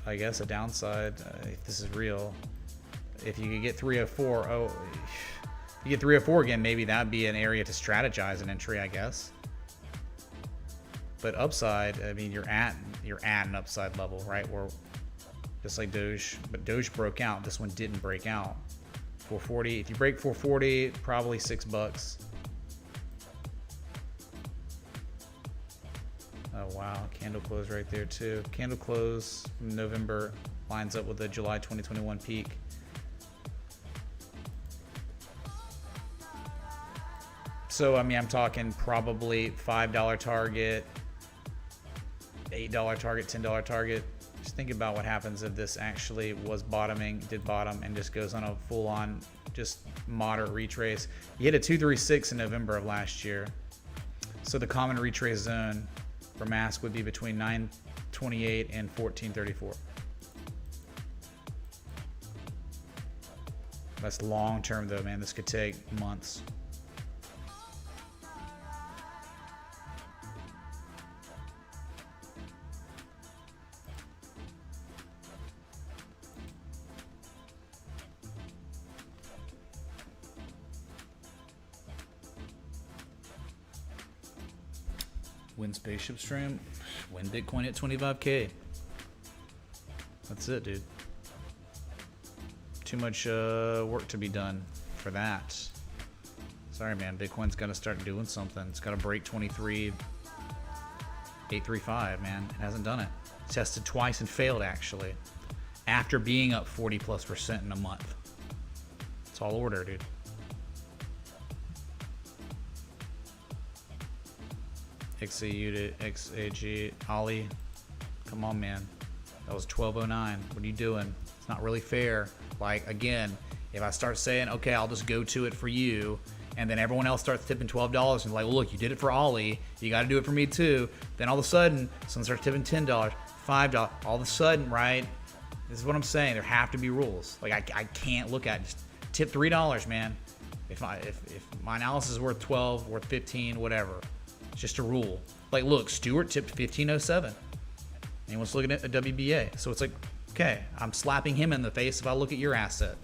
I guess a downside, if this is real. If you could get 304, if you get 304 again, maybe that'd be an area to strategize an entry, I guess. But upside, I mean, you're at an upside level, right? Where just like Doge, but Doge broke out. This one didn't break out. 440. If you break 440, probably $6. Oh wow. wow, candle close right there too. Candle close from November lines up with the July 2021 peak. So, I mean, I'm talking probably $5 target, $8 target, $10 target. Just think about what happens if this actually was bottoming, did bottom, and just goes on a full-on, just moderate retrace. You hit a 236 in November of last year. So the common retrace zone for mask would be between 928 and 1434. That's long term though, man. This could take months. Win spaceship stream, win Bitcoin at 25K. That's it, dude. Too much work to be done for that. Sorry, man. Bitcoin's got to start doing something. It's got to break 23,835, man. It hasn't done it. Tested twice and failed, actually. After being up 40+% in a month. It's all order, dude. XAU to XAG. Ollie, come on, man. That was 1209. What are you doing? It's not really fair. Like, again, if I start saying, okay, I'll just go to it for you, and then everyone else starts tipping $12 and like, well, look, you did it for Ollie, you got to do it for me too. Then all of a sudden, someone starts tipping $10, $5. All of a sudden, right? This is what I'm saying. There have to be rules. Like, I can't look at it. Just tip $3, man. If my analysis is worth 12, worth 15, whatever. It's just a rule. Like, look, Stewart tipped 1507. And he wants to look at a WBA. So it's like, okay, I'm slapping him in the face if I look at your asset.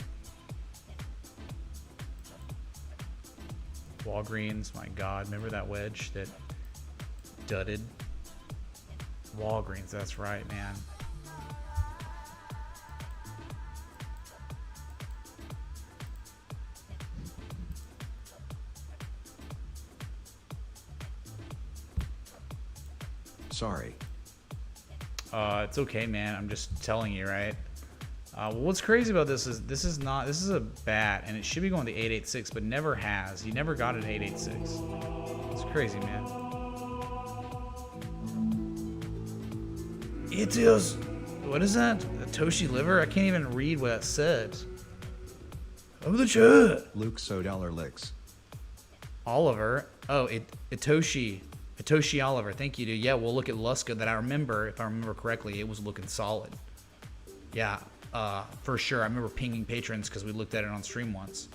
Walgreens, my God, remember that wedge that dudded? Walgreens, that's right, man. Sorry. It's okay, man. I'm just telling you, right? Well, what's crazy about this is this is a bat, and it should be going to 886, but never has. You never got it at 886. It's crazy, man. It is. What is that? A Toshi liver? I can't even read what that said. Over the chat. Luke $1 licks. Oliver. Oh, Itoshi Oliver. Thank you, dude. Yeah, we'll look at Luska that I remember, if I remember correctly, it was looking solid. Yeah, for sure. I remember pinging patrons because we looked at it on stream once.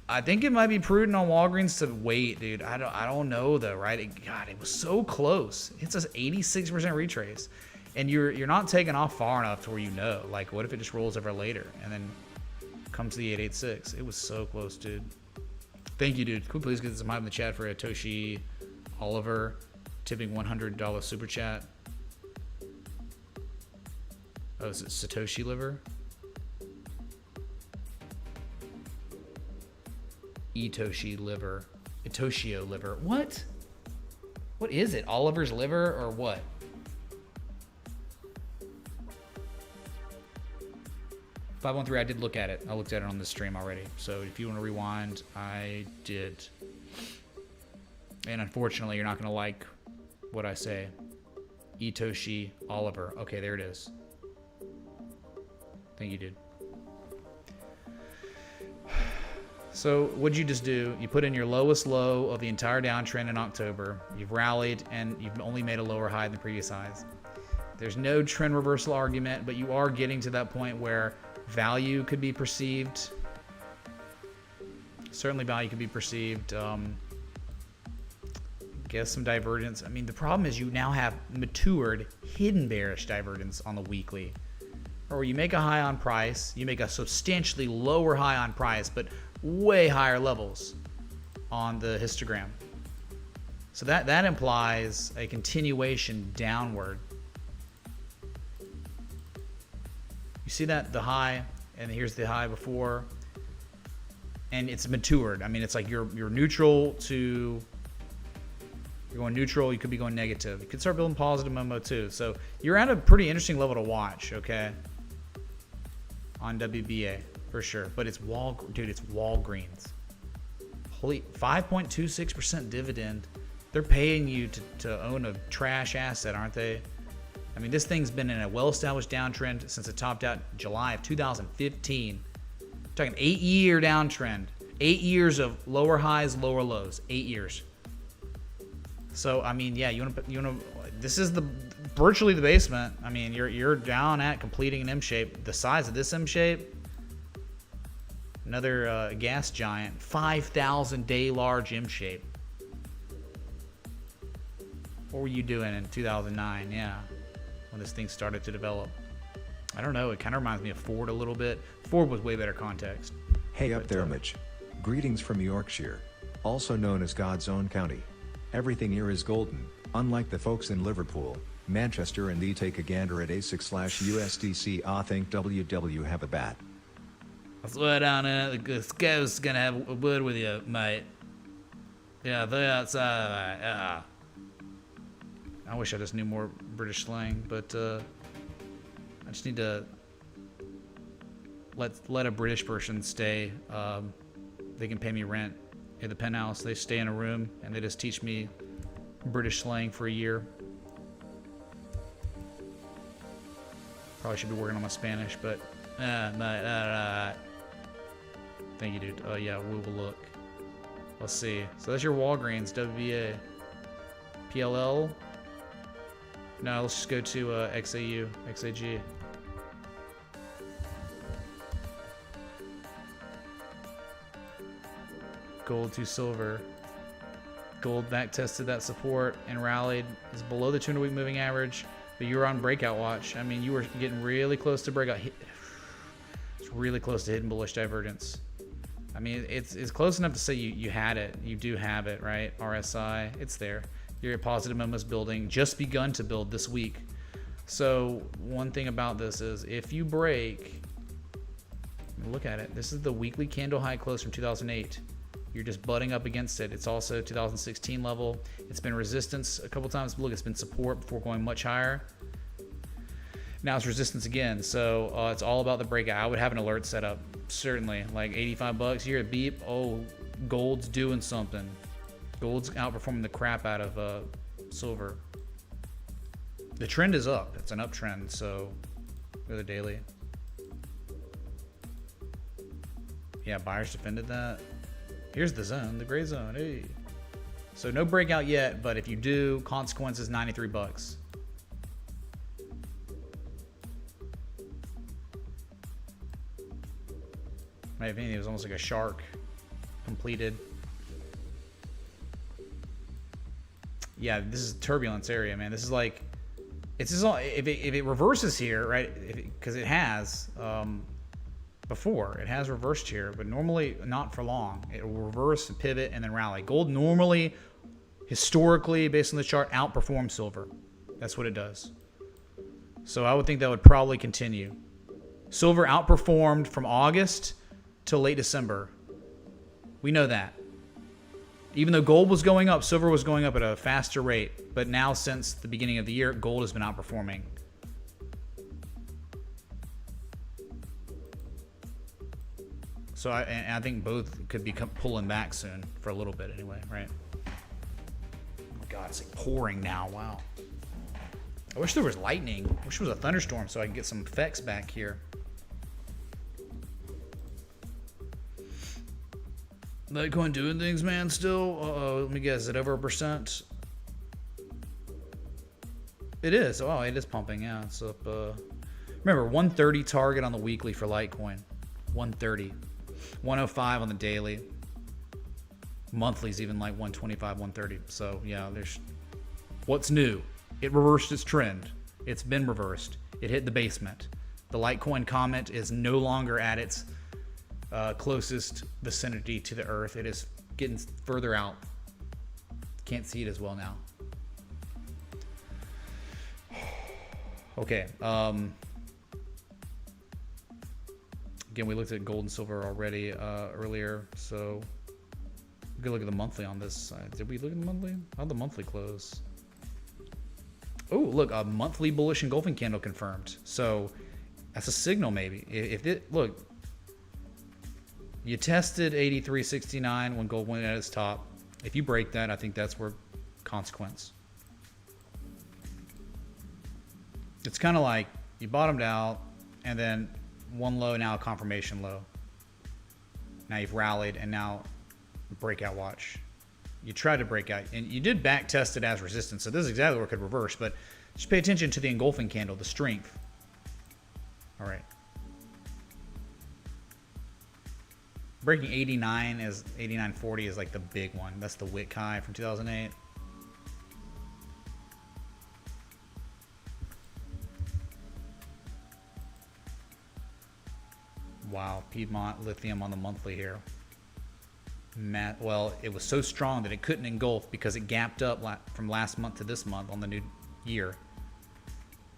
I think it might be prudent on Walgreens to wait, dude. I don't know though, right? God, it was so close. It's an 86% retrace, and you're not taking off far enough to where you know. Like, what if it just rolls over later and then comes to the 886? It was so close, dude. Thank you, dude. Could we please get some hype in the chat for Atoshi Oliver tipping $100 super chat? Oh, is it Satoshi liver? Itoshi liver. Itoshio liver. What? What is it? Oliver's liver or what? $513, I did look at it. I looked at it on the stream already. So if you want to rewind, I did. And unfortunately, you're not going to like what I say. Itoshi Oliver. Okay, there it is. Thank you, dude. So what'd you just do? You put in your lowest low of the entire downtrend in October. You've rallied, and you've only made a lower high than the previous highs. There's no trend reversal argument, but you are getting to that point where value could be perceived. Certainly value could be perceived. Guess some divergence. I mean, the problem is you now have matured, hidden bearish divergence on the weekly. Or you make a high on price, you make a substantially lower high on price, but way higher levels on the histogram. So that implies a continuation downward. You see that? The high, and here's the high before. And it's matured. I mean, it's like you're neutral to You're going neutral. You could be going negative. You could start building positive Momo too. So you're at a pretty interesting level to watch, okay? On WBA for sure. But it's dude, it's Walgreens. 5.26% dividend. They're paying you to own a trash asset, aren't they? I mean, this thing's been in a well-established downtrend since it topped out July of 2015. We're talking 8-year downtrend. 8 years of lower highs, lower lows. 8 years. So I mean, yeah, you want to. This is virtually the basement. I mean, you're down at completing an M shape. The size of this M shape. Another gas giant, 5,000 day large M shape. What were you doing in 2009? Yeah, when this thing started to develop. I don't know. It kind of reminds me of Ford a little bit. Ford was way better context. Hey up there, Mitch. Greetings from Yorkshire, also known as God's own county. Everything here is golden, unlike the folks in Liverpool, Manchester, and they take a gander at A6/USDC. I think WW have a bat. I swear down there, the scout's gonna have a word with you, mate. Yeah, they're outside. Yeah. I wish I just knew more British slang, but I just need to let a British person stay. They can pay me rent at the penthouse. They stay in a room and they just teach me British slang for a year. Probably should be working on my Spanish, but thank you, dude. Oh yeah, we will look. Let's see. So that's your Walgreens, WBA, PLL. No, let's just go to XAU, XAG. Gold to silver. Gold back tested that support and rallied. Is below the 200-week moving average, but you were on breakout watch. I mean, you were getting really close to breakout. It's really close to hidden bullish divergence. I mean, it's close enough to say you had it. You do have it, right? RSI, it's there. Your positive momentum building, just begun to build this week. So one thing about this is if you break, look at it. This is the weekly candle high close from 2008. You're just butting up against it. It's also 2016 level. It's been resistance a couple times. Look, it's been support before going much higher. Now it's resistance again. So it's all about the breakout. I would have an alert set up, certainly. Like $85, you hear a beep. Oh, gold's doing something. Gold's outperforming the crap out of silver. The trend is up. It's an uptrend. So go to the daily. Yeah, buyers defended that. Here's the zone, the gray zone. Hey. So no breakout yet, but if you do, consequences $93. Right, if anything, it was almost like a shark completed. Yeah, this is turbulence area, man. This is like, it's just all, if it reverses here, right? Because it has. Before it has reversed here, but normally not for long. It will reverse, pivot, and then rally. Gold normally, historically, based on the chart, outperforms silver. That's what it does. So I would think that would probably continue. Silver outperformed from August till late December. We know that. Even though gold was going up, silver was going up at a faster rate. But now since the beginning of the year, gold has been outperforming. So I think both could be pulling back soon for a little bit anyway, right? Oh my God, it's like pouring now. Wow. I wish there was lightning. I wish there was a thunderstorm so I can get some effects back here. Litecoin doing things, man, still? Uh-oh, let me guess. Is it over 1%? It is. Oh, it is pumping. Yeah, it's up. Remember, 130 target on the weekly for Litecoin. 130. 105 on the daily. Monthly's even like 125, 130. So yeah, there's what's new. It reversed its trend. It's been reversed. It hit the basement. The Litecoin comment is no longer at its closest vicinity to the earth. It is getting further out. Can't see it as well now. Okay. Again, we looked at gold and silver already earlier, so We could look at the monthly on this side. Did we look at the monthly? How'd the monthly close? Oh, look, a monthly bullish engulfing candle confirmed. So that's a signal maybe. If it, look, you tested 83.69 when gold went at its top. If you break that, I think that's where consequence. It's kind of like you bottomed out and then one low, now a confirmation low. Now you've rallied and now breakout watch. You tried to break out and you did back test it as resistance. So this is exactly where it could reverse, but just pay attention to the engulfing candle, the strength. All right. Breaking 89 is 89.40 is like the big one. That's the wick high from 2008. Wow, Piedmont Lithium on the monthly here. Well, it was so strong that it couldn't engulf because it gapped up from last month to this month on the new year.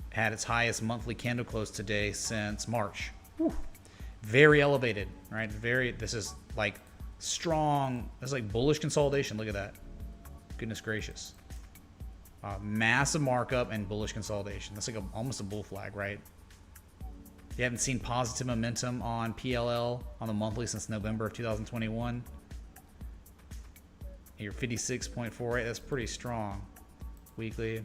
Had its highest monthly candle close today since March. Whew. Very elevated, right? This is like strong. That's like bullish consolidation. Look at that. Goodness gracious. Massive markup and bullish consolidation. That's like almost a bull flag, right? You haven't seen positive momentum on PLL on the monthly since November of 2021. You're 56.48. That's pretty strong. Weekly.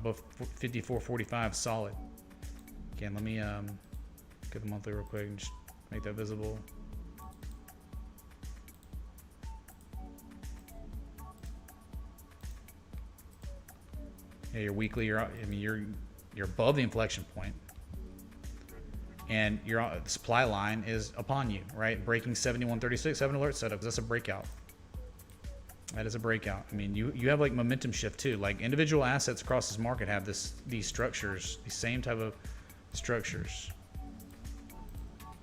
Both 54.45 solid. Again, let me get the monthly real quick and just make that visible. Yeah, your weekly. You're above the inflection point, and your supply line is upon you, right? Breaking 71.36. Have an alert set up. That's a breakout. That is a breakout. I mean, you have like momentum shift too. Like individual assets across this market have these structures, these same type of structures.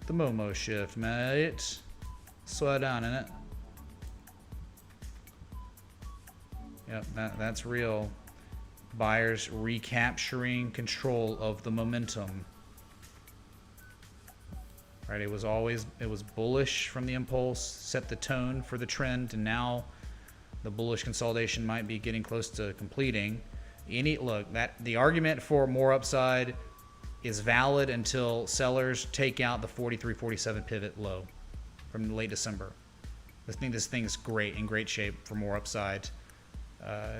The Momo shift, mate. Slow down in it. Yep, that's real. Buyers recapturing control of the momentum. Right, it was bullish from the impulse, set the tone for the trend, and now the bullish consolidation might be getting close to completing. The argument for more upside is valid until sellers take out the 43.47 pivot low from late December. I think this thing's great, in great shape for more upside.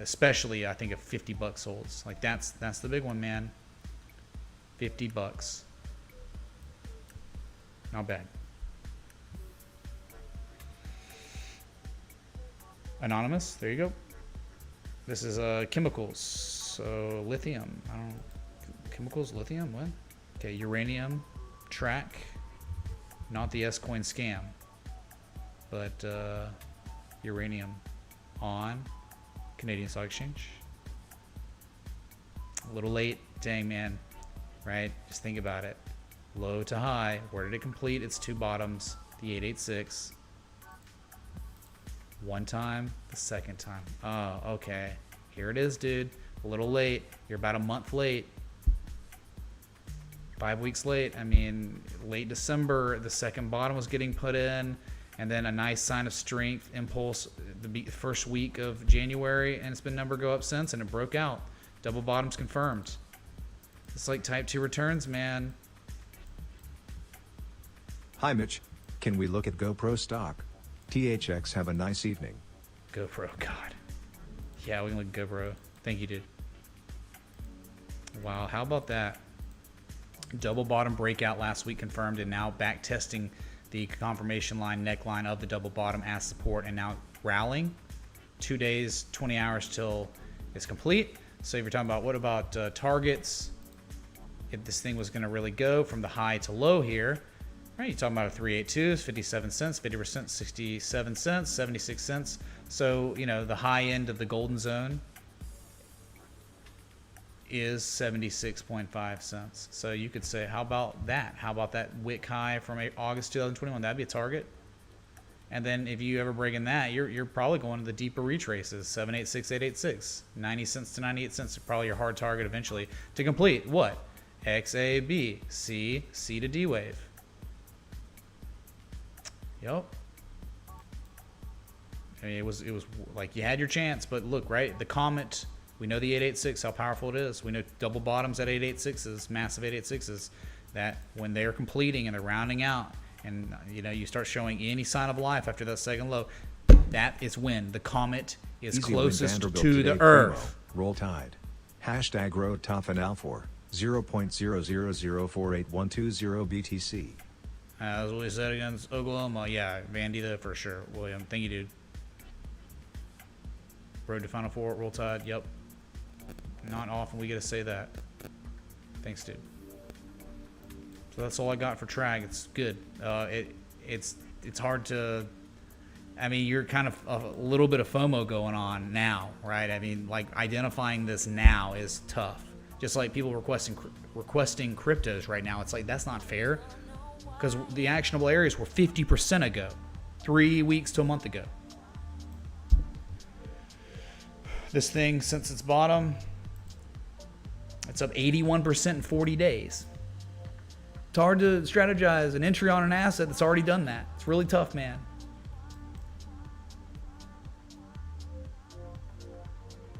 Especially I think if 50 bucks holds. Like that's the big one, man. 50 bucks. Not bad. Anonymous, there you go. This is chemicals. So lithium. I don't know. Chemicals, lithium, what? Okay, uranium, track. Not the S-Coin scam. But uranium on Canadian Stock Exchange. A little late, dang man, right? Just think about it. Low to high, where did it complete its two bottoms? The 886. One time, the second time. Oh, okay. Here it is, dude. A little late. You're about a month late. 5 weeks late. I mean, late December, the second bottom was getting put in. And then a nice sign of strength, impulse, the first week of January, and it's been number go up since, and it broke out. Double bottoms confirmed. It's like type 2 returns, man. Hi Mitch, can we look at GoPro stock? THX have a nice evening. GoPro, God. Yeah, we can look at GoPro. Thank you, dude. Wow, how about that? Double bottom breakout last week confirmed, and now back testing the confirmation line, neckline of the double bottom as support, and now rallying. 2 days, 20 hours till it's complete. So if you're talking about what about targets, if this thing was going to really go from the high to low here, right? You're talking about a 382, 57 cents, 50%, 67 cents, 76 cents. So, you know, the high end of the golden zone is 76.5 cents. So you could say, how about that? How about that wick high from August 2021? That'd be a target. And then if you ever break in that, you're probably going to the deeper retraces, 786, 886, 90 cents to 98 cents, probably your hard target eventually to complete what? XAB, C to D wave. Yep. I mean, it was like you had your chance, but look, right? The comet, we know the 886, how powerful it is. We know double bottoms at 886s, massive 886s, that when they're completing and they're rounding out, and you start showing any sign of life after that second low, that is when the comet is Easy closest win Vanderbilt to today the promo. Earth. Roll Tide. Hashtag Road Toughen Alfor. 0.0004812 BTC. That's what we said against Oklahoma. Yeah, Vandy there for sure. William, thank you, dude. Road to Final Four, Roll Tide. Yep. Not often we get to say that. Thanks, dude. So that's all I got for track. It's good. It's hard to. I mean, you're kind of a little bit of FOMO going on now, right? I mean, like identifying this now is tough. Just like people requesting cryptos right now, it's like that's not fair because the actionable areas were 50% ago, 3 weeks to a month ago. This thing, since its bottom, it's up 81% in 40 days. It's hard to strategize an entry on an asset that's already done that. It's really tough, man.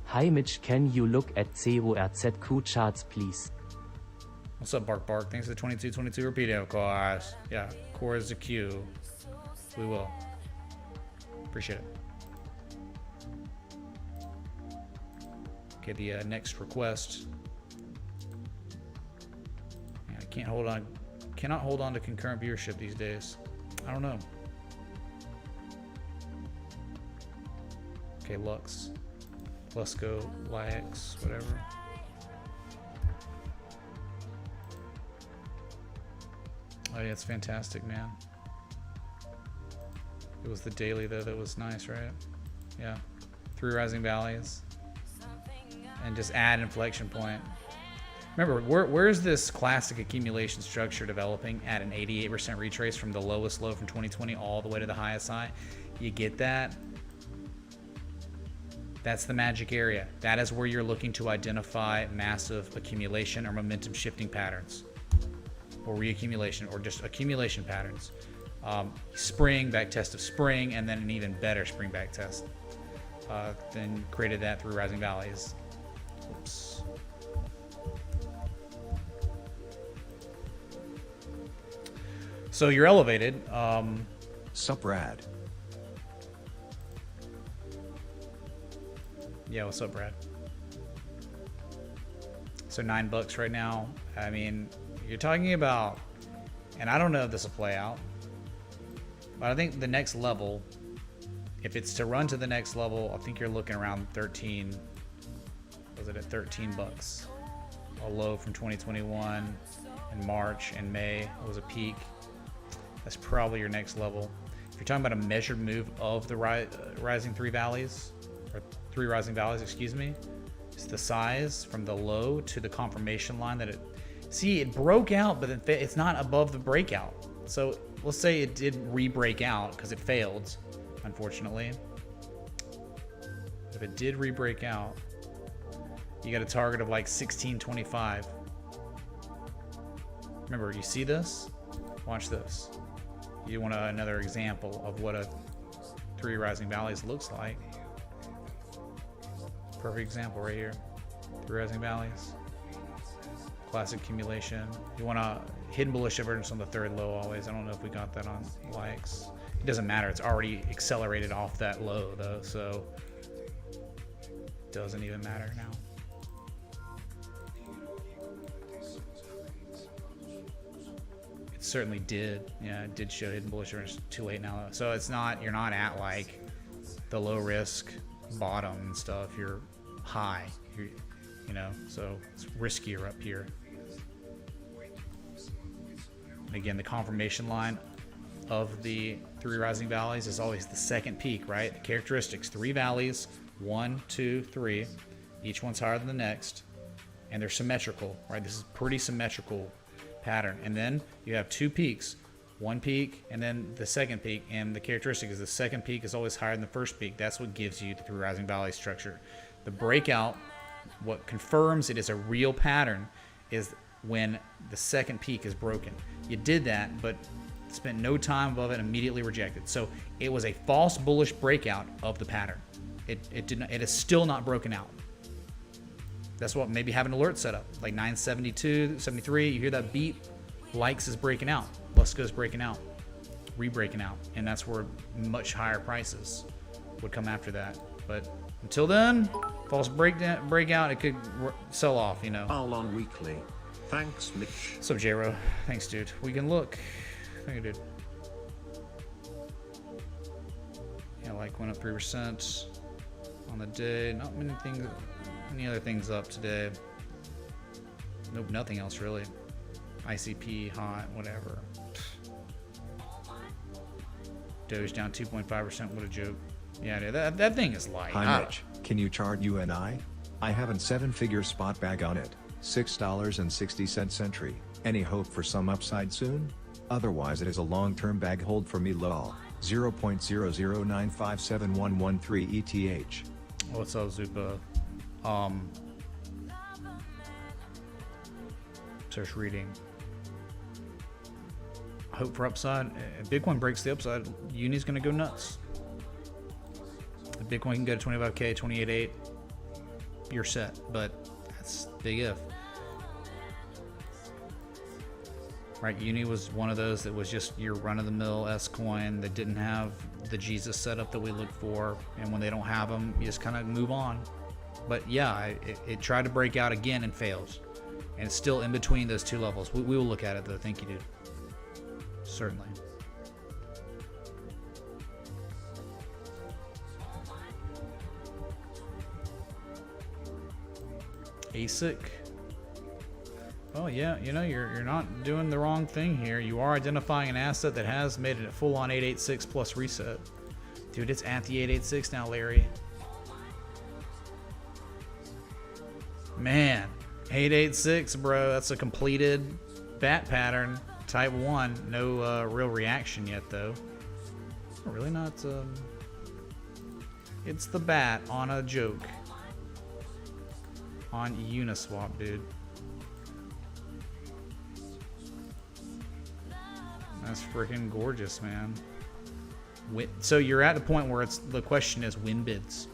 Hi Mitch, can you look at CORZQ charts please? What's up, Bark Bark? Thanks for the 2222 repeating, of course. Yeah, core is the Q. We will. Appreciate it. Okay, the next request. Yeah, I cannot hold on to concurrent viewership these days. I don't know. Okay, Lux. Let's go, Lix, whatever. Oh yeah, it's fantastic, man. It was the daily though that was nice, right? Yeah. 3 rising valleys. And just add inflection point. Remember, where's this classic accumulation structure developing at an 88% retrace from the lowest low from 2020 all the way to the highest high? You get that? That's the magic area. That is where you're looking to identify massive accumulation or momentum shifting patterns, or reaccumulation, or just accumulation patterns. Spring, back test of spring, and then an even better spring back test. Then created that through rising valleys. Oops. So you're elevated. Sup Rad. Yeah, what's up, Brad? So $9 right now. I mean, you're talking about, and I don't know if this will play out, but I think the next level, if it's to run to the next level, I think you're looking around 13. Was it at $13? A low from 2021 in March and May was a peak. That's probably your next level. If you're talking about a measured move of the rising 3 valleys, or 3 rising valleys, excuse me, it's the size from the low to the confirmation line that it broke out, but it's not above the breakout. So let's say it did re-break out because it failed, unfortunately. If it did re-break out, you got a target of like 1625. Remember, you see this? Watch this. You want another example of what a 3 rising valleys looks like. Perfect example right here. 3 rising valleys. Classic accumulation. You want a hidden bullish divergence on the 3rd low always. I don't know if we got that on likes. It doesn't matter. It's already accelerated off that low though, so it doesn't even matter now. It certainly did. Yeah, it did show hidden bullish divergence. Too late now though. So it's not. You're not at like the low risk bottom and stuff. You're high. You know, so it's riskier up here. And again, the confirmation line of the 3 rising valleys is always the second peak, right? The characteristics: 3 valleys, 1, 2, 3. Each one's higher than the next, and they're symmetrical, right? This is pretty symmetrical pattern. And then you have 2 peaks, 1 peak and then the second peak, and the characteristic is the second peak is always higher than the first peak. That's what gives you the 3 rising valley structure. The breakout, what confirms it is a real pattern, is when the second peak is broken. You did that, but spent no time above it, immediately rejected. So it was a false bullish breakout of the pattern. It did not, it is still not broken out. That's what, maybe have an alert set up, like 972, 73. You hear that beep, likes is breaking out, Lusco's breaking out, re-breaking out, and that's where much higher prices would come after that. But until then, false breakout, it could sell off, you know. All on weekly. Thanks, Mitch. So J-Ro, thanks, dude. We can look. Thank you, dude. Yeah, like went up 3% on the day. Not many things, any other things up today. Nope, nothing else really. ICP, hot, whatever. Doge down 2.5%. What a joke. Yeah, dude, that thing is light. Hi Mitch, can you chart UNI? I have a 7-figure spot bag on it, $6.60 entry. Any hope for some upside soon? Otherwise it is a long-term bag hold for me lol. 0.009571113 ETH. What's up, Zupa? Search reading. Hope for upside. If Bitcoin breaks the upside, Uni's gonna go nuts. If Bitcoin can go to 25K, 28.8, you're set. But that's big if. Right, Uni was one of those that was just your run-of-the-mill S coin that didn't have the Jesus setup that we look for, and when they don't have them, you just kind of move on. But yeah, it tried to break out again and fails, and it's still in between those two levels. We will look at it though. Thank you, dude. Certainly. ASIC. Oh yeah, you know, you're not doing the wrong thing here. You are identifying an asset that has made it a full-on 886 plus reset. Dude, it's at the 886 now, Larry. Man, 886, bro. That's a completed bat pattern, type 1. No real reaction yet, though. Really not. It's the bat on a joke. On Uniswap, dude. That's freaking gorgeous, man. So you're at the point where the question is win bids.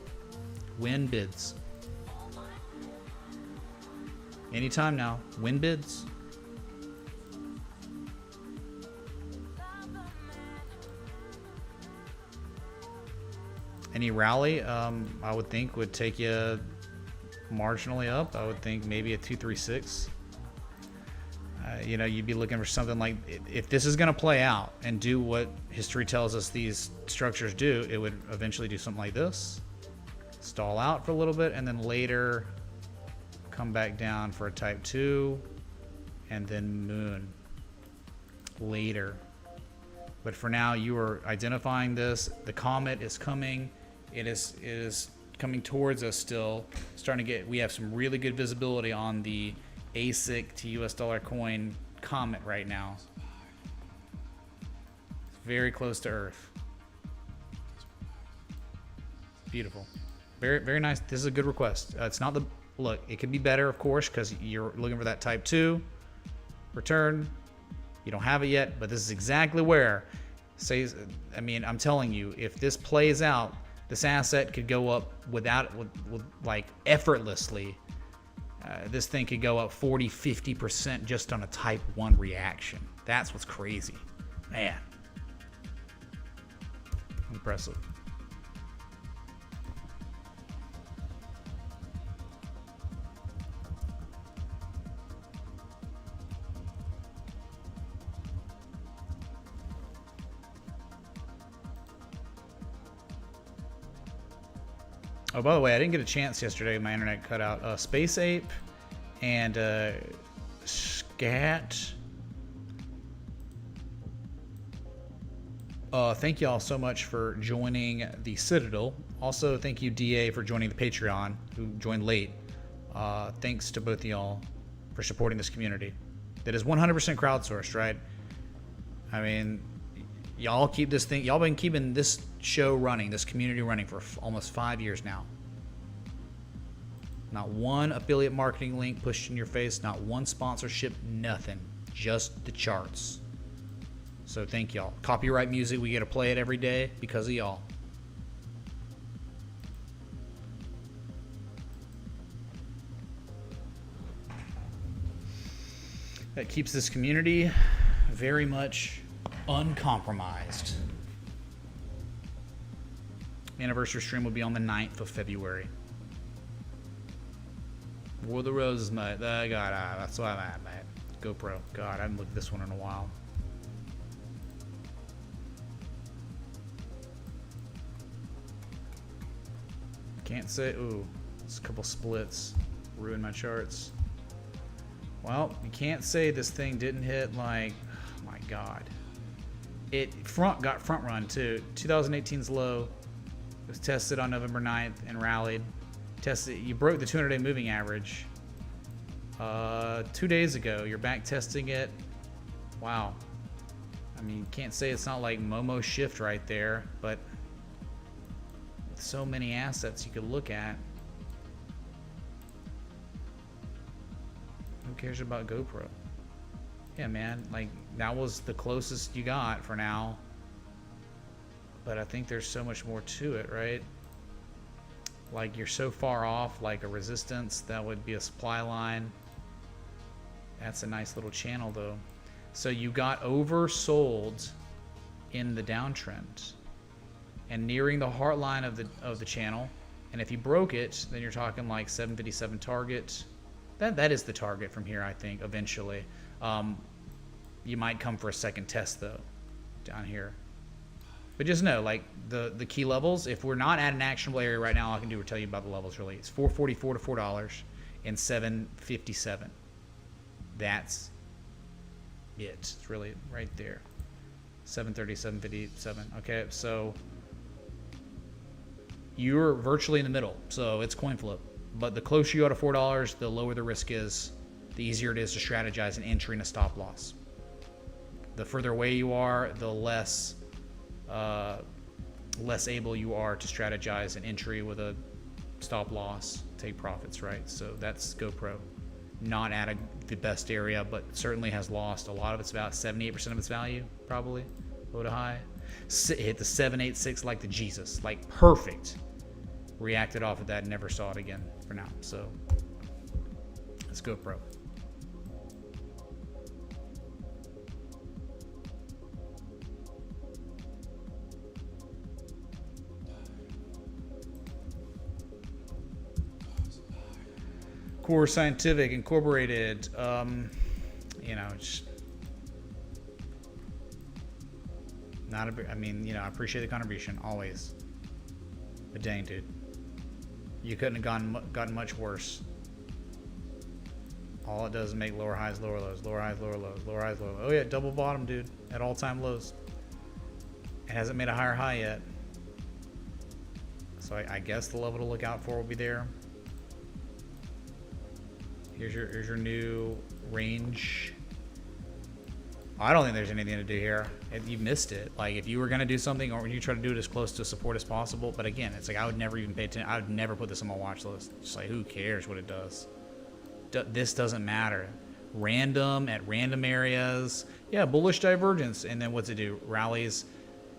Win bids. Anytime now, win bids. Any rally, I would think would take you marginally up. I would think maybe a 236. You know, you'd be looking for something like, if this is going to play out and do what history tells us these structures do, it would eventually do something like this, stall out for a little bit, and then later come back down for a type 2, and then moon later. But for now, you are identifying this. The comet is coming. It is coming towards us still. Starting to get, we have some really good visibility on the ASIC to US dollar coin comet right now. It's very close to Earth. Beautiful. Very, very nice. This is a good request. It's not the, look, it could be better, of course, because you're looking for that type 2 return. You don't have it yet, but this is exactly where, I mean, I'm telling you, if this plays out, this asset could go up with like effortlessly. This thing could go up 40-50% just on a type 1 reaction. That's what's crazy. Man. Impressive. Oh, by the way, I didn't get a chance yesterday. My internet cut out. Space Ape and Scat. Thank you all so much for joining the Citadel. Also, thank you, DA, for joining the Patreon, who joined late. Thanks to both of y'all for supporting this community. That is 100% crowdsourced, right? I mean, y'all keep this thing, y'all been keeping this show running, this community running for almost 5 years now. Not one affiliate marketing link pushed in your face, not one sponsorship, nothing. Just the charts. So thank y'all. Copyright music, we get to play it every day because of y'all. That keeps this community very much uncompromised. Anniversary stream will be on the 9th of February. War the Roses, mate. God, that's why I'm at, mate. GoPro. God, I haven't looked at this one in a while. Can't say. Ooh, it's a couple splits. Ruined my charts. Well, you can't say this thing didn't hit like. Oh my God. It got front run too. 2018's low. It was tested on November 9th and rallied. You broke the 200-day moving average 2 days ago. You're back testing it. Wow. I mean, you can't say it's not like Momo shift right there, but with so many assets you could look at. Who cares about GoPro? Yeah, man, like that was the closest you got for now. But I think there's so much more to it, right? Like you're so far off, like a resistance, that would be a supply line. That's a nice little channel though. So you got oversold in the downtrend and nearing the heart line of the channel. And if you broke it, then you're talking like 757 target. That is the target from here, I think, eventually. You might come for a second test though, down here. But just know, like the key levels, if we're not at an actionable area right now, all I can do is tell you about the levels really. It's $4.44 to $4 and $7.57. That's it. It's really right there. 7.30, 7.57. Okay, so you're virtually in the middle. So it's coin flip. But the closer you are to $4, the lower the risk is, the easier it is to strategize an entry and a stop loss. The further away you are, the less able you are to strategize an entry with a stop loss, take profits, right? So that's GoPro. Not at the best area, but certainly has lost a lot of its value, 78% of its value, probably, low to high. Hit the 786 like the Jesus, like perfect. Reacted off of that, never saw it again for now. So let's GoPro. Core Scientific Incorporated, you know, just not a. I mean, you know, I appreciate the contribution always, but dang, dude, you couldn't have gotten much worse. All it does is make lower highs, lower lows, lower highs, lower lows, lower highs, lower lows. Oh yeah, double bottom, dude, at all-time lows. It hasn't made a higher high yet, so I guess the level to look out for will be there. Here's your new range. I don't think there's anything to do here. You missed it. Like if you were gonna do something, or you try to do it as close to support as possible. But again, it's like I would never even pay attention. I would never put this on my watch list. Just like who cares what it does? This doesn't matter. Random at random areas. Yeah, bullish divergence, and then what's it do? Rallies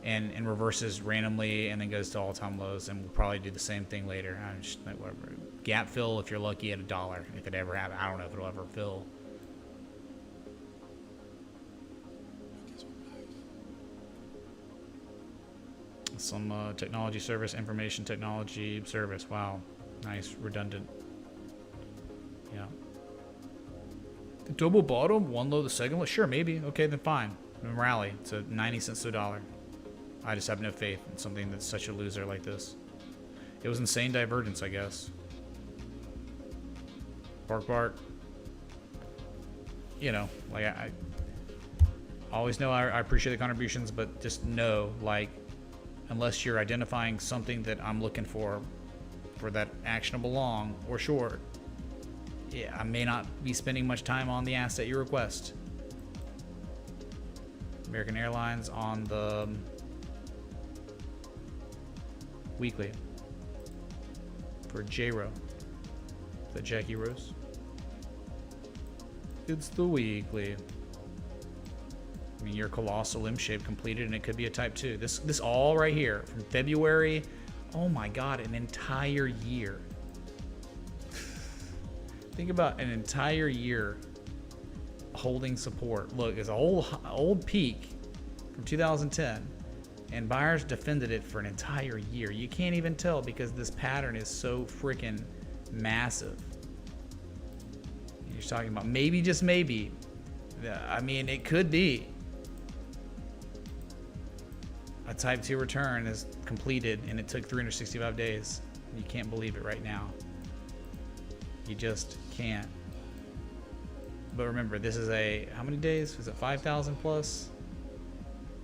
and reverses randomly, and then goes to all-time lows, and we'll probably do the same thing later. I'm just like whatever. Gap fill if you're lucky at $1. If it ever happens, I don't know if it'll ever fill. Some technology service, information technology service. Wow, nice, redundant. Yeah. Double bottom, one low, the second low. Sure, maybe. Okay, then fine. And rally to 90 cents to $1. I just have no faith in something that's such a loser like this. It was insane divergence, I guess. Bark. You know, like I always know I appreciate the contributions, but just know, like, unless you're identifying something that I'm looking for that actionable long or short, yeah, I may not be spending much time on the asset you request. American Airlines on the weekly for J-Ro. Is that Jackie Rose? It's the weekly. I mean, your colossal M shape completed, and it could be a type 2. This all right here from February. Oh my God, an entire year. Think about an entire year holding support. Look, it's an old peak from 2010, and buyers defended it for an entire year. You can't even tell because this pattern is so freaking massive. You're talking about maybe, just maybe. I mean, it could be a type 2 return is completed, and it took 365 days. You can't believe it right now. You just can't. But remember, this is a, how many days? Is it 5,000 plus?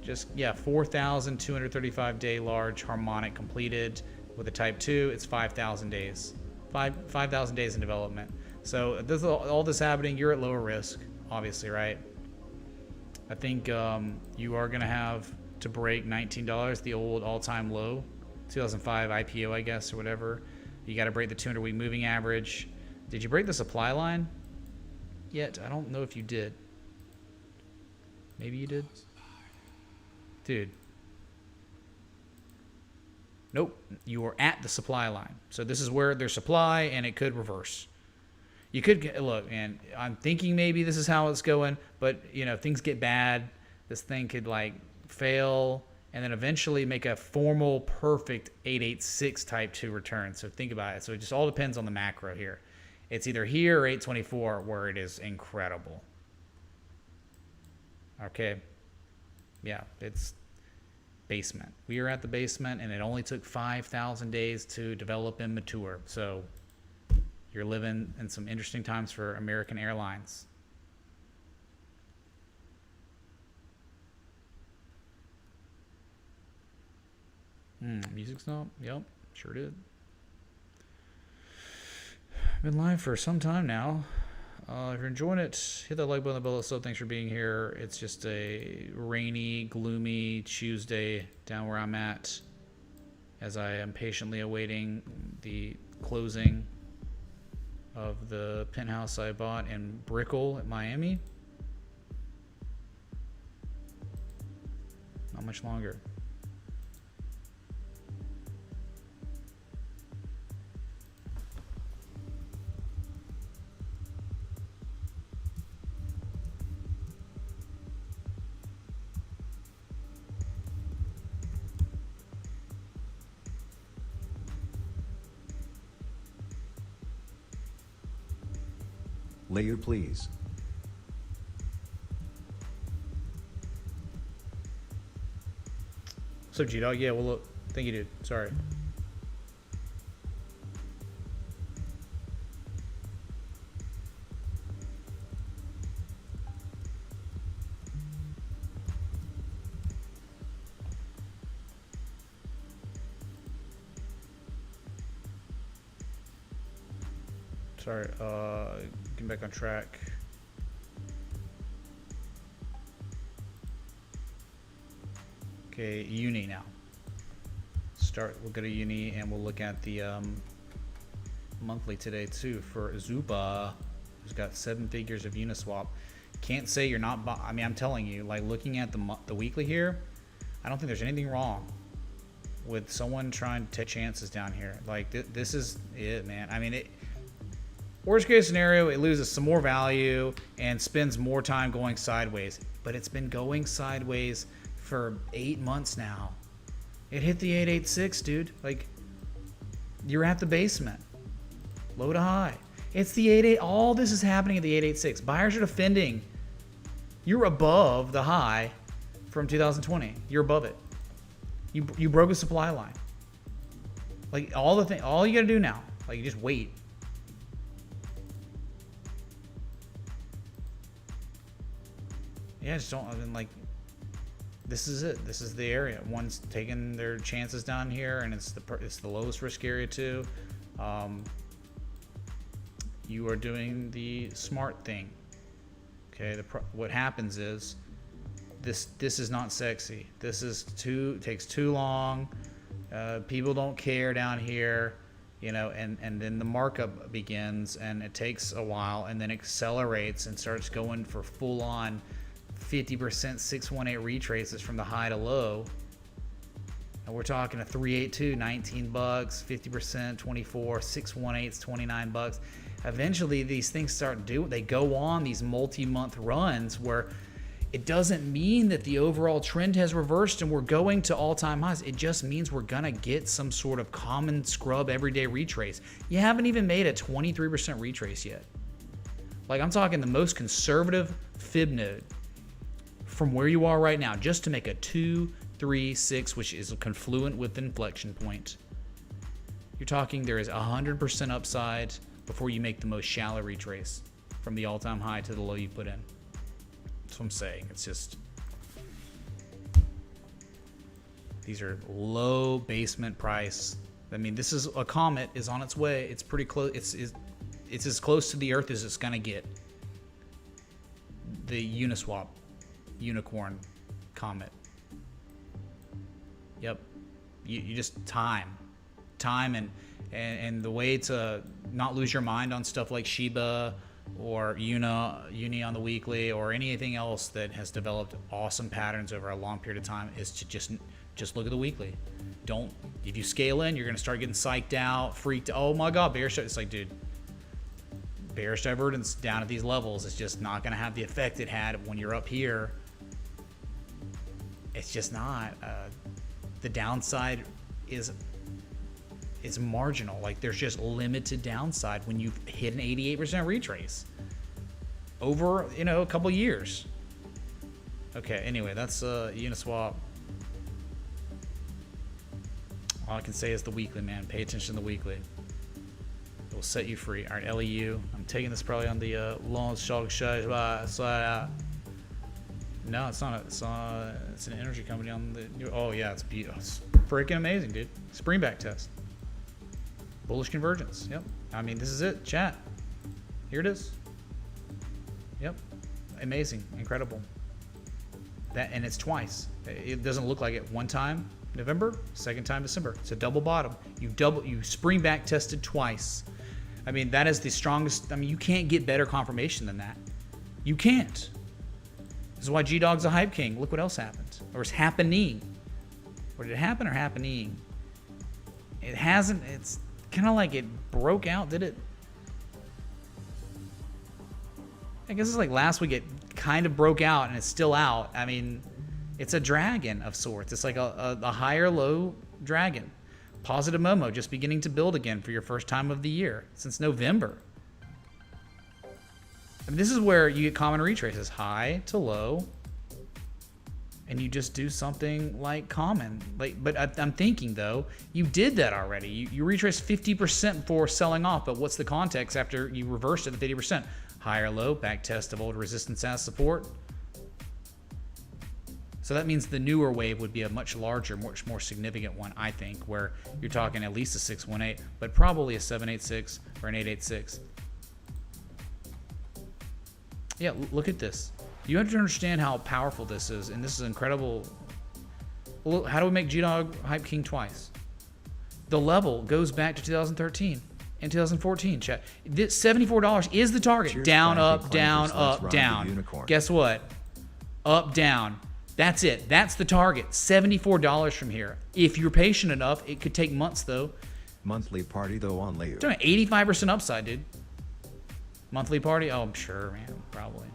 Just, yeah, 4,235 day large harmonic completed with a type 2. It's 5,000 days. 5,000 days in development. So this, all this happening, you're at lower risk, obviously, right? I think you are going to have to break $19, the old all-time low, 2005 IPO, I guess, or whatever. You got to break the 200-week moving average. Did you break the supply line yet? I don't know if you did. Maybe you did. Dude. Nope. You are at the supply line. So this is where there's supply, and it could reverse. You could look, and I'm thinking maybe this is how it's going, but you know, things get bad. This thing could like fail, and then eventually make a formal, perfect 886 type 2 return. So think about it. So it just all depends on the macro here. It's either here or 824 where it is incredible. Okay. Yeah, it's basement. We are at the basement, and it only took 5,000 days to develop and mature. So you're living in some interesting times for American Airlines. Music's not? Yep, sure did. Been live for some time now. If you're enjoying it, hit that like button below. So thanks for being here. It's just a rainy, gloomy Tuesday down where I'm at, as I am patiently awaiting the closing of the penthouse I bought in Brickell at Miami. Not much longer. Lay you please. So G-Dog, yeah, well look, thank you, dude. Sorry. Sorry, getting back on track. Okay, uni now. We'll go to uni, and we'll look at the monthly today too for Zuba, who's got 7 figures of Uniswap. Can't say you're not. I mean, I'm telling you, like looking at the weekly here, I don't think there's anything wrong with someone trying to take chances down here. Like this is it, man. I mean, worst case scenario, it loses some more value and spends more time going sideways. But it's been going sideways for 8 months now. It hit the 886, dude. Like, you're at the basement. Low to high. It's the 88. All this is happening at the 886. Buyers are defending. You're above the high from 2020. You're above it. You broke a supply line. Like, all you gotta do now, like, you just wait. Yeah, just don't. I mean, like, this is it. This is the area. One's taking their chances down here, and it's the lowest risk area too. You are doing the smart thing. Okay. What happens is this is not sexy. This is takes too long. People don't care down here, you know, and then the markup begins, and it takes a while, and then accelerates and starts going for full on 50% 618 retraces from the high to low. And we're talking a 382, 19 bucks, 50%, 24, 618's 29 bucks. Eventually these things they go on these multi-month runs where it doesn't mean that the overall trend has reversed and we're going to all-time highs. It just means we're gonna get some sort of common scrub everyday retrace. You haven't even made a 23% retrace yet. Like, I'm talking the most conservative fib node from where you are right now, just to make a 2, 3, 6, which is confluent with inflection point. You're talking there is 100% upside before you make the most shallow retrace from the all-time high to the low you put in. That's what I'm saying. It's just, these are low basement price. I mean, this is a comet is on its way. It's pretty close. It's as close to the Earth as it's gonna get. The Uniswap unicorn comet. Yep. You just time and the way to not lose your mind on stuff like Shiba or Uni on the weekly or anything else that has developed awesome patterns over a long period of time is to just look at the weekly. If you scale in, you're gonna start getting psyched out, freaked. Oh my God, bearish. It's like, dude, bearish divergence down at these levels is just not gonna have the effect it had when you're up here. It's just not. The downside is marginal. Like, there's just limited downside when you hit an 88% retrace over a couple years. Okay, anyway, that's Uniswap. All I can say is the weekly, man. Pay attention to the weekly. It will set you free. All right, LEU. I'm taking this probably on the long stock exchange. No, it's not. It's an energy company on the. Oh yeah, it's beautiful. It's freaking amazing, dude. Springback test. Bullish convergence. Yep. I mean, this is it. Chat. Here it is. Yep. Amazing. Incredible. And it's twice. It doesn't look like it. One time November, second time December. It's a double bottom. You spring back tested twice. I mean, that is the strongest. I mean, you can't get better confirmation than that. You can't. This is why G-Dog's a hype king. Look what else happened. Or it's happening. Or did it happen or happening? It hasn't. It's kind of like it broke out, did it? I guess it's like last week it kind of broke out and it's still out. I mean, it's a dragon of sorts. It's like a higher low dragon. Positive Momo just beginning to build again for your first time of the year since November. I mean, this is where you get common retraces, high to low, and you just do something like common. But I'm thinking though, you did that already. You retraced 50% before selling off, but what's the context after you reversed it to 50%? Higher low, back test of old resistance as support. So that means the newer wave would be a much larger, much more significant one, I think, where you're talking at least a 618, but probably a 786 or an 886. Yeah, look at this. You have to understand how powerful this is, and this is incredible. Look, how do we make G-Dog Hype King twice? The level goes back to 2013 and 2014, chat. This $74 is the target. Cheers, down, Frankie up, down, Clankers, let's up, ride down. the unicorn. Guess what? Up, down. That's it. That's the target. $74 from here. If you're patient enough, it could take months, though. Monthly party though on Leo. Doing 85% upside, dude. Monthly party? Oh, I'm sure, man. Probably.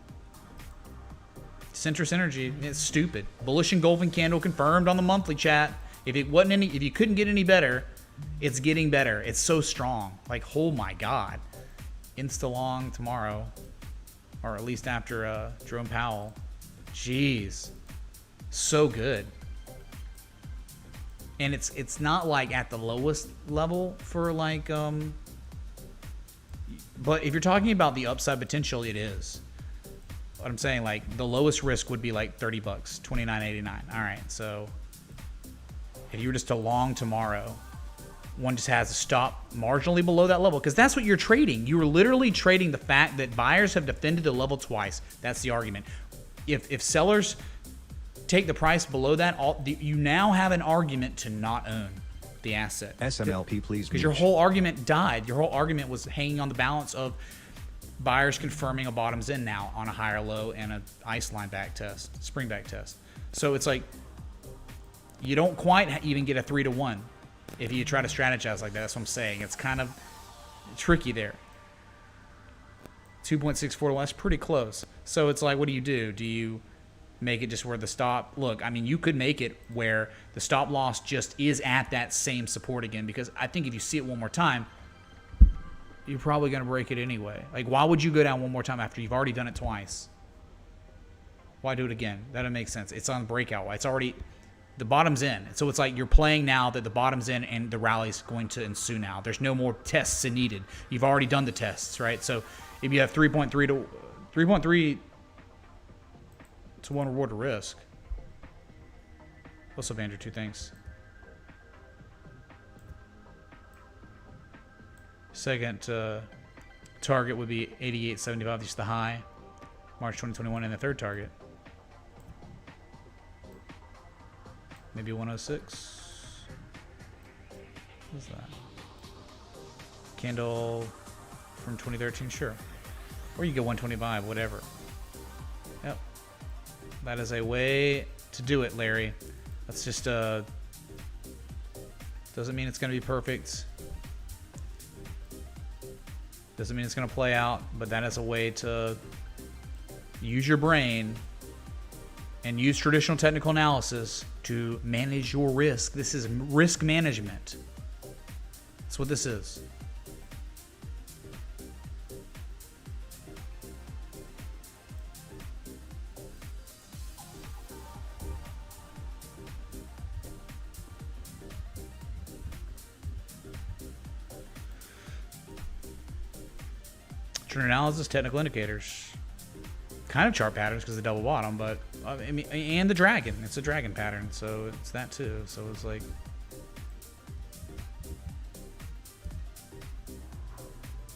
Centrus Energy, it's stupid. Bullish engulfing candle confirmed on the monthly, chat. If you couldn't get any better, it's getting better. It's so strong. Like, oh my God. Insta long tomorrow, or at least after Jerome Powell. Jeez, so good. And it's not like at the lowest level for like but if you're talking about the upside potential, it is. What I'm saying, like, the lowest risk would be like $30, $29.89. All right, so if you were just to long tomorrow, one just has to stop marginally below that level, because that's what you're trading. You're literally trading the fact that buyers have defended the level twice. That's the argument. If sellers take the price below that, you now have an argument to not own the asset. SMLP, please. Because your whole argument died. Your whole argument was hanging on the balance of Buyers confirming a bottom's in now on a higher low and a ice line back test, spring back test. So it's like you don't quite even get a 3-to-1 if you try to strategize like that. That's what I'm saying. It's kind of tricky there. 2.64 to 1, that's pretty close. So it's like, what do? Do you make it just where the stop? Look, I mean, you could make it where the stop loss just is at that same support again, because I think if you see it one more time, you're probably going to break it anyway. Like, why would you go down one more time after you've already done it twice? Why do it again? That doesn't make sense. It's on breakout. It's already, the bottom's in. So it's like you're playing now that the bottom's in and the rally's going to ensue now. There's no more tests needed. You've already done the tests, right? So if you have 3.3 to 1 reward to risk. What's up, Andrew? Two things. Second target would be 88.75. This is the high, March 2021, and the third target, maybe 106. What's that? Candle from 2013, sure. Or you get 125, whatever. Yep. That is a way to do it, Larry. That's just doesn't mean it's going to be perfect. Doesn't mean it's going to play out, but that is a way to use your brain and use traditional technical analysis to manage your risk. This is risk management. That's what this is. Trend analysis, technical indicators, kind of chart patterns because the double bottom, but I mean, and the dragon. It's a dragon pattern, so it's that too. So it's like,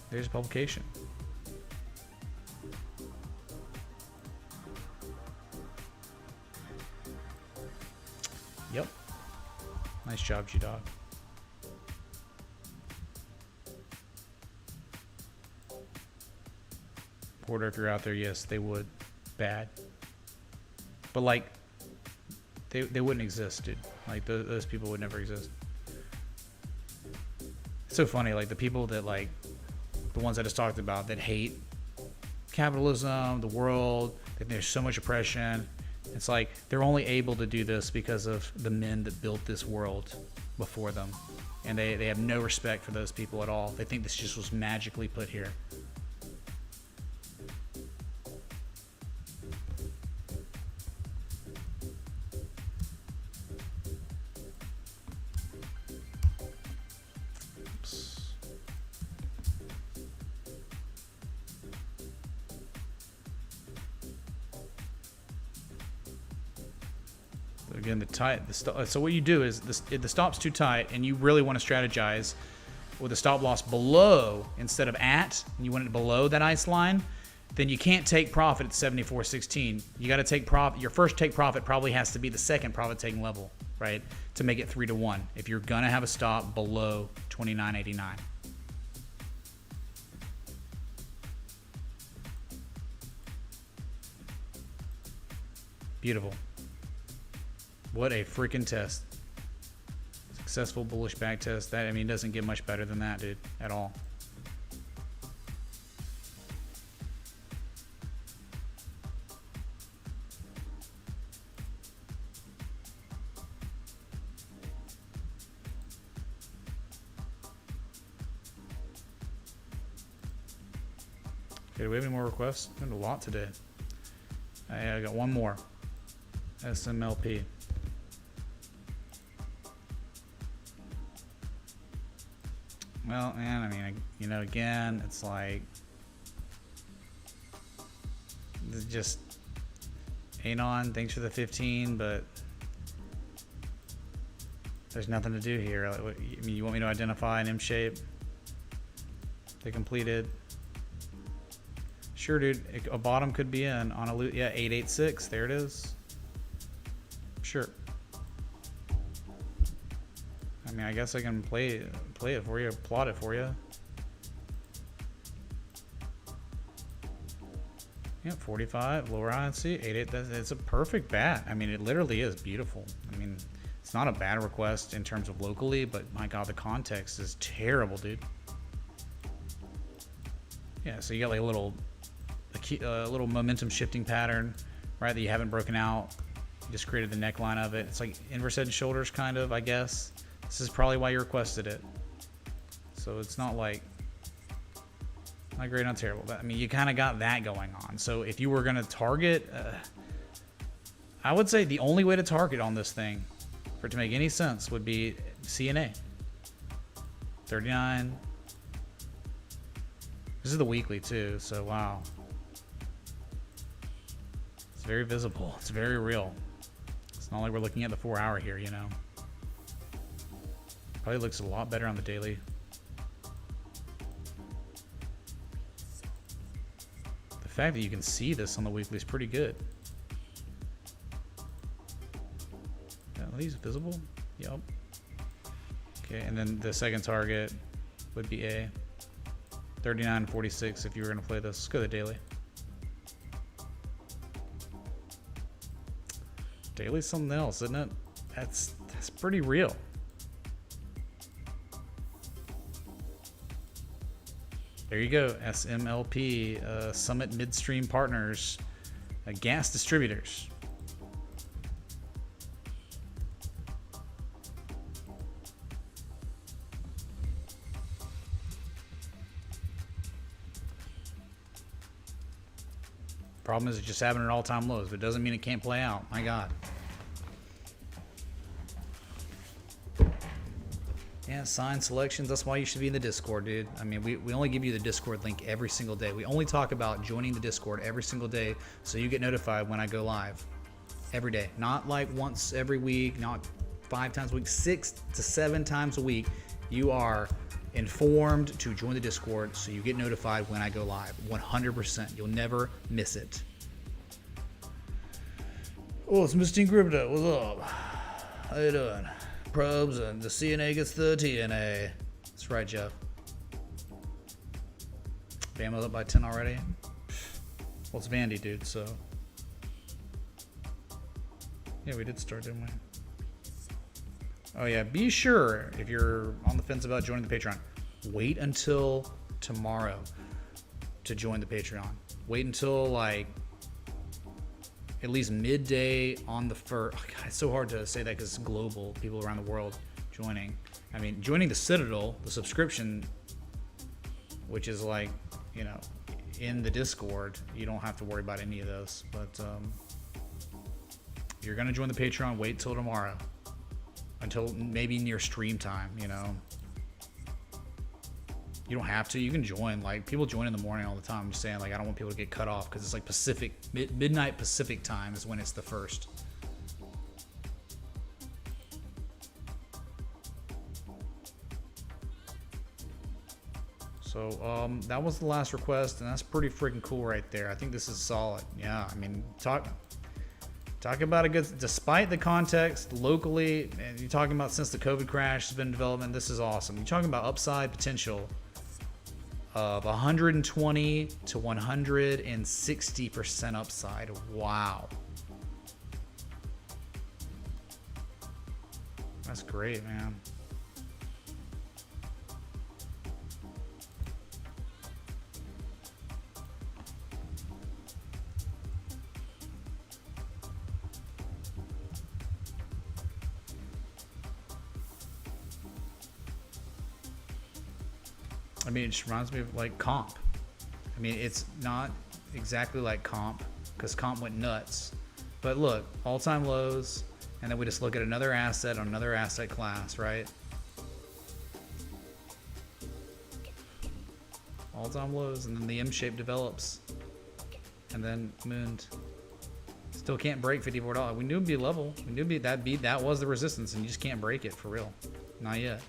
there's a publication. Yep. Nice job, G-Dog. Porter, if you're out there, yes, they would. Bad. But, like, they wouldn't exist, dude. Like, those people would never exist. It's so funny, like, the people that, like, the ones I just talked about that hate capitalism, the world, that there's so much oppression. It's like they're only able to do this because of the men that built this world before them. And they have no respect for those people at all. They think this just was magically put here. Again, so what you do is if the stop's too tight and you really want to strategize with a stop loss below instead of at, and you want it below that ice line, then you can't take profit at 74.16. You got to take profit. Your first take profit probably has to be the second profit taking level, right, to make it 3-to-1 if you're gonna have a stop below 29.89. Beautiful. What a freaking test. Successful bullish back test. That, I mean, doesn't get much better than that, dude, at all. Okay, do we have any more requests? We have a lot today. I got one more. SMLP. Well, man, I mean, you know, again, it's like, it's just, Anon, thanks for the 15, but there's nothing to do here. Like, what, I mean, you want me to identify an M shape? They completed. Sure, dude, a bottom could be in on a, yeah, 886, there it is. Sure. I mean, I guess I can play it for you, plot it for you. Yeah, 45, lower INC, 88. It's a perfect bat. I mean, it literally is beautiful. I mean, it's not a bad request in terms of locally, but my God, the context is terrible, dude. Yeah, so you got like a little momentum shifting pattern, right, that you haven't broken out. You just created the neckline of it. It's like inverse head and shoulders, kind of, I guess. This is probably why you requested it. So it's not like, not great, not terrible. But I mean, you kind of got that going on. So if you were going to target, I would say the only way to target on this thing, for it to make any sense, would be CNA. 39. This is the weekly too, so wow. It's very visible. It's very real. It's not like we're looking at the 4 hour here, you know. Probably looks a lot better on the daily. The fact that you can see this on the weekly is pretty good. Yeah, are these visible? Yep. Okay, and then the second target would be A. 39.46 if you were going to play this. Let's go to the daily. Daily's something else, isn't it? That's pretty real. There you go, SMLP, Summit Midstream Partners, gas distributors. Problem is, it's just having an all-time lows, but it doesn't mean it can't play out. My God. Yeah, sign selections. That's why you should be in the Discord, dude. I mean, we only give you the Discord link every single day. We only talk about joining the Discord every single day, so you get notified when I go live. Every day. Not like once every week, not 5 times a week, 6 to 7 times a week. You are informed to join the Discord, so you get notified when I go live. 100%. You'll never miss it. Oh, it's Mr. Crypto. What's up? How you doing? Probes and the CNA gets the TNA. That's right, Jeff. Bama's up by 10 already. Well, it's Vandy, dude, so. Yeah, we did start, didn't we? Oh, yeah. Be sure, if you're on the fence about joining the Patreon, wait until tomorrow to join the Patreon. Wait until, like, at least midday on the first. Oh God, it's so hard to say that because it's global, people around the world joining. I mean, joining the Citadel, the subscription, which is like, you know, in the Discord, you don't have to worry about any of those. But if you're going to join the Patreon, wait till tomorrow. Until maybe near stream time, you know. You don't have to. You can join. Like, people join in the morning all the time. I'm just saying, like, I don't want people to get cut off because it's like Pacific, midnight Pacific time is when it's the first. So, that was the last request, and that's pretty freaking cool right there. I think this is solid. Yeah, I mean, talk about a good, despite the context locally, and you're talking about since the COVID crash has been in development, this is awesome. You're talking about upside potential of 120 to 160% upside. Wow. That's great, man. I mean, it just reminds me of like comp. I mean, it's not exactly like comp because comp went nuts. But look, all-time lows, and then we just look at another asset on another asset class, right? All-time lows, and then the M shape develops, and then mooned. Still can't break $54. We knew it'd be level. We knew that was the resistance, and you just can't break it for real. Not yet.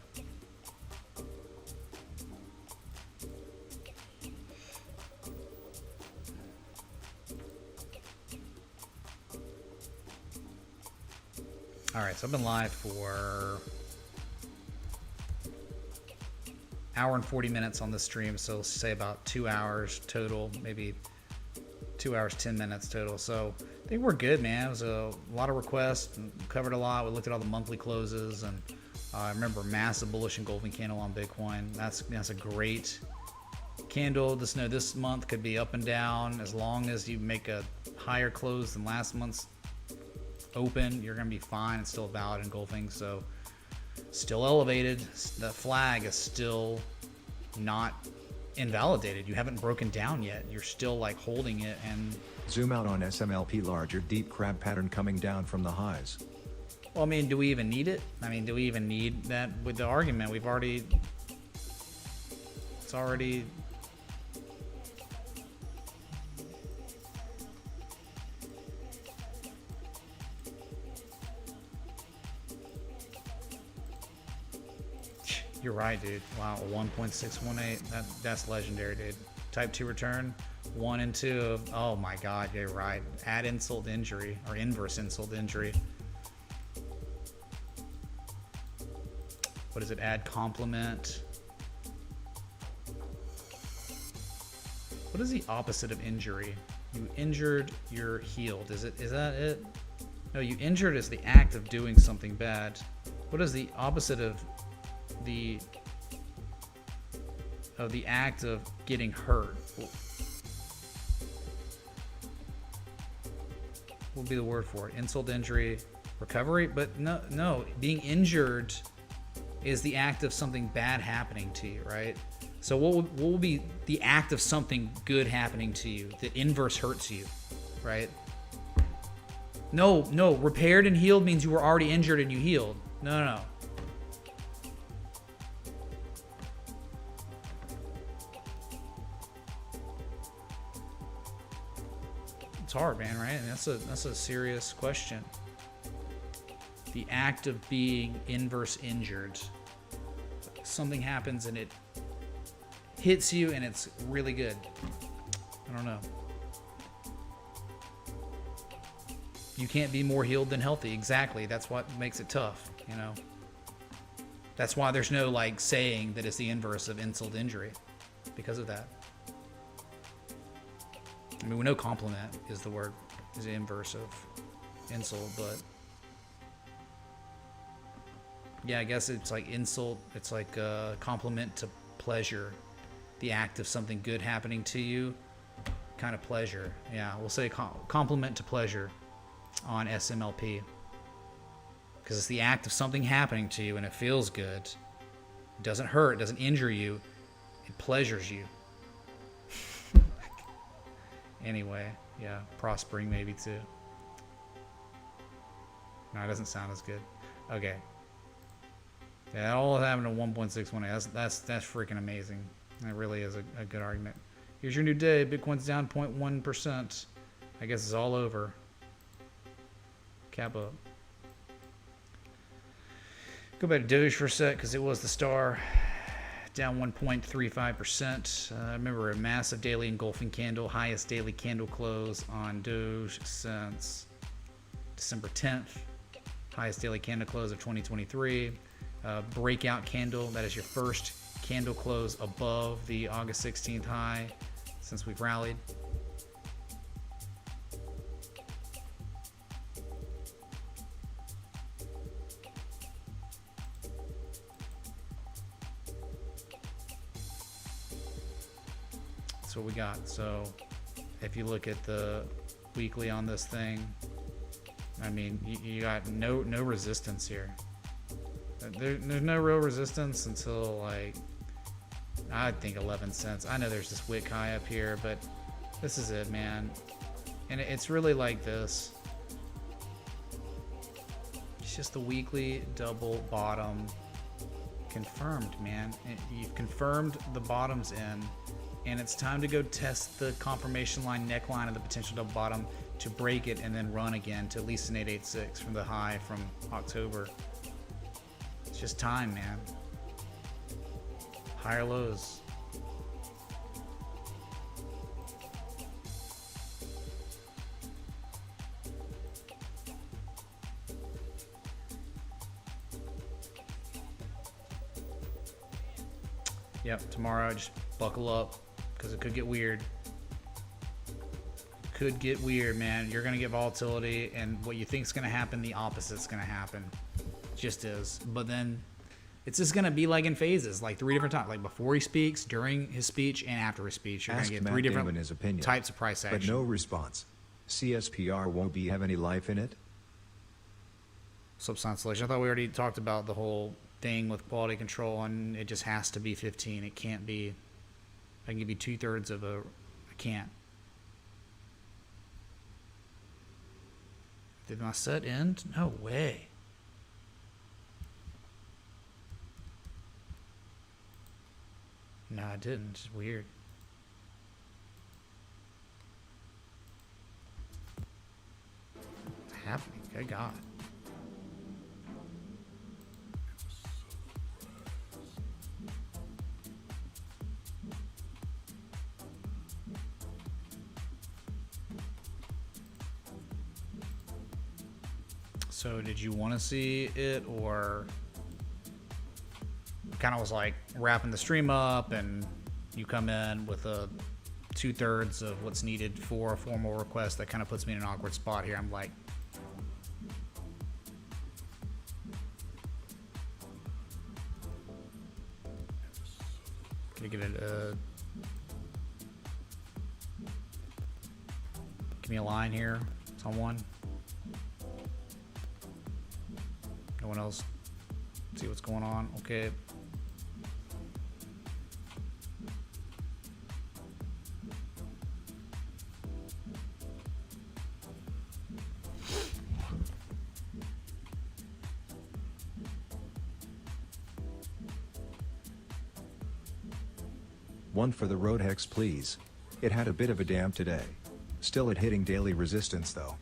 All right, so I've been live for hour and 40 minutes on this stream, so let's say about 2 hours total, maybe 2 hours, 10 minutes total. So I think we're good, man. It was a lot of requests, covered a lot. We looked at all the monthly closes, and I remember massive bullish engulfing candle on Bitcoin. That's a great candle. Just know this month could be up and down. As long as you make a higher close than last month's open, you're gonna be fine. It's still valid engulfing, so still elevated. The flag is still not invalidated. You haven't broken down yet. You're still like holding it. And Zoom out on SMLP, larger deep crab pattern coming down from the highs. well, I mean, do we even need it? I mean, do we even need that? With the argument it's already You're right, dude. Wow, 1.618. That's legendary, dude. Type 2 return, 1 and 2. Oh my god, you're right. Add insult to injury, or inverse insult to injury. What does it add? Complement. What is the opposite of injury? You injured, you're healed. Is that it? No, you injured is the act of doing something bad. What is the opposite of the act of getting hurt? What would be the word for it? Insult, injury, recovery? But no, being injured is the act of something bad happening to you, right? So what will be the act of something good happening to you that inverse hurts you, right? No, repaired and healed means you were already injured and you healed. No. It's hard, man, right? And that's a serious question. The act of being inverse injured. Something happens and it hits you and it's really good. I don't know. You can't be more healed than healthy. Exactly. That's what makes it tough, you know. That's why there's no like saying that it's the inverse of insult injury because of that. I mean, we know compliment is the inverse of insult, but yeah, I guess it's like insult. It's like a compliment to pleasure, the act of something good happening to you, kind of pleasure. Yeah, we'll say compliment to pleasure on SMLP because it's the act of something happening to you and it feels good. It doesn't hurt. It doesn't injure you. It pleasures you. Anyway, yeah, prospering maybe too. No, it doesn't sound as good. Okay. Yeah, all happened to 1.618. That's freaking amazing. That really is a good argument. Here's your new day. Bitcoin's down 0.1%. I guess it's all over. Cap up. Go back to Doge for a sec because it was the star. Down 1.35%. I remember a massive daily engulfing candle, highest daily candle close on Doge since December 10th. Highest daily candle close of 2023. Breakout candle, that is your first candle close above the August 16th high since we've rallied. That's what we got. So if you look at the weekly on this thing, I mean, you got no resistance here. There's no real resistance until like, I think 11 cents. I know there's this wick high up here, but this is it, man. And it's really like this. It's just the weekly double bottom confirmed, man. You've confirmed the bottom's in, and it's time to go test the confirmation line neckline of the potential double bottom to break it and then run again to at least an 886 from the high from October. It's just time, man. Higher lows. Yep, tomorrow just buckle up because it could get weird. could get weird, man. You're gonna get volatility, and what you think's gonna happen, the opposite's gonna happen. Just is. But then it's just gonna be like in phases, like 3 different times, like before he speaks, during his speech, and after his speech. You're Asked gonna get Matt 3 different Damon his opinion, types of price action. but no response. CSPR won't be have any life in it? Subsign selection. I thought we already talked about the whole thing with quality control, and it just has to be 15. It can't be. I can give you 2/3 of a. I can't. Did my set end? No way. No, I didn't. It's weird. What's happening? Good God. So did you want to see it, or kind of was like wrapping the stream up and you come in with a 2/3 of what's needed for a formal request? That kind of puts me in an awkward spot here. I'm like, can I get it? Give me a line here, someone. No one else. See what's going on. Okay. One for the road hex, please. It had a bit of a damp today. Still at hitting daily resistance though.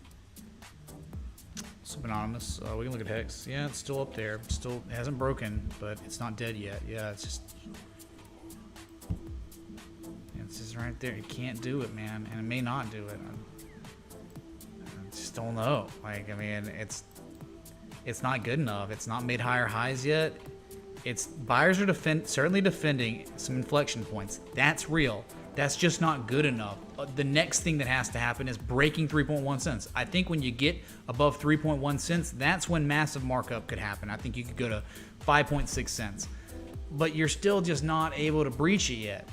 Anonymous. We can look at Hex. Yeah, it's still up there. Still, it hasn't broken, but it's not dead yet. Yeah, it's just right there. It can't do it, man, and it may not do it. I just don't know. Like, I mean, it's not good enough. It's not made higher highs yet. It's buyers are certainly defending some inflection points. That's real. That's just not good enough. The next thing that has to happen is breaking 3.1 cents. I think when you get above 3.1 cents, that's when massive markup could happen. I think you could go to 5.6 cents. But you're still just not able to breach it yet.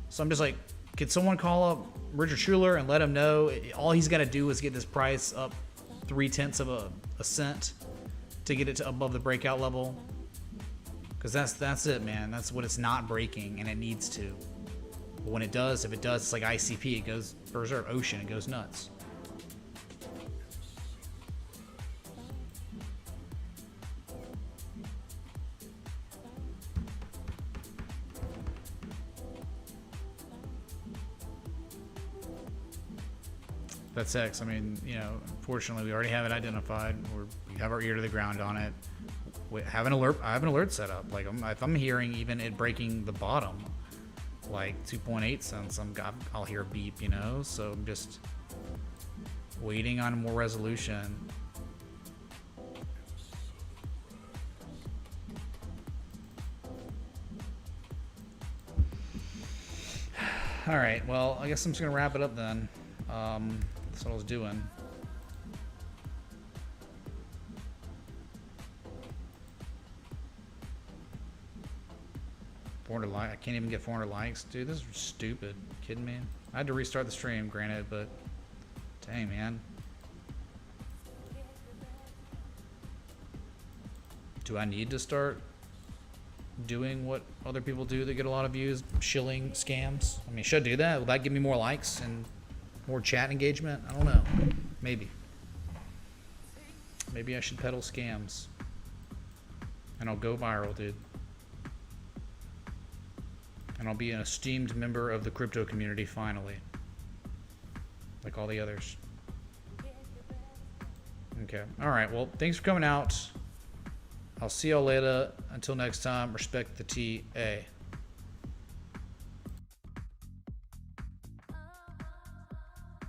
So I'm just like, could someone call up Richard Schuler and let him know all he's got to do is get this price up 0.3 of a cent to get it to above the breakout level? Because that's it, man. That's what it's not breaking, and it needs to. But when it does, if it does, it's like ICP. It goes berserk, ocean. It goes nuts. That's X. I mean, you know, unfortunately, we already have it identified. We have our ear to the ground on it. We have an alert. I have an alert set up. Like, if I'm hearing even it breaking the bottom, like 2.8 cents, I'll hear a beep, you know. So I'm just waiting on more resolution. All right. Well, I guess I'm just gonna wrap it up then. That's what I was doing. I can't even get 400 likes. Dude, this is stupid. Kidding me? I had to restart the stream, granted, but dang, man. Do I need to start doing what other people do that get a lot of views? Shilling scams? I mean, should I do that? Will that give me more likes and more chat engagement? I don't know. Maybe. Maybe I should peddle scams. And I'll go viral, dude. And I'll be an esteemed member of the crypto community finally. Like all the others. Okay. Alright, well, thanks for coming out. I'll see y'all later. Until next time, respect the TA.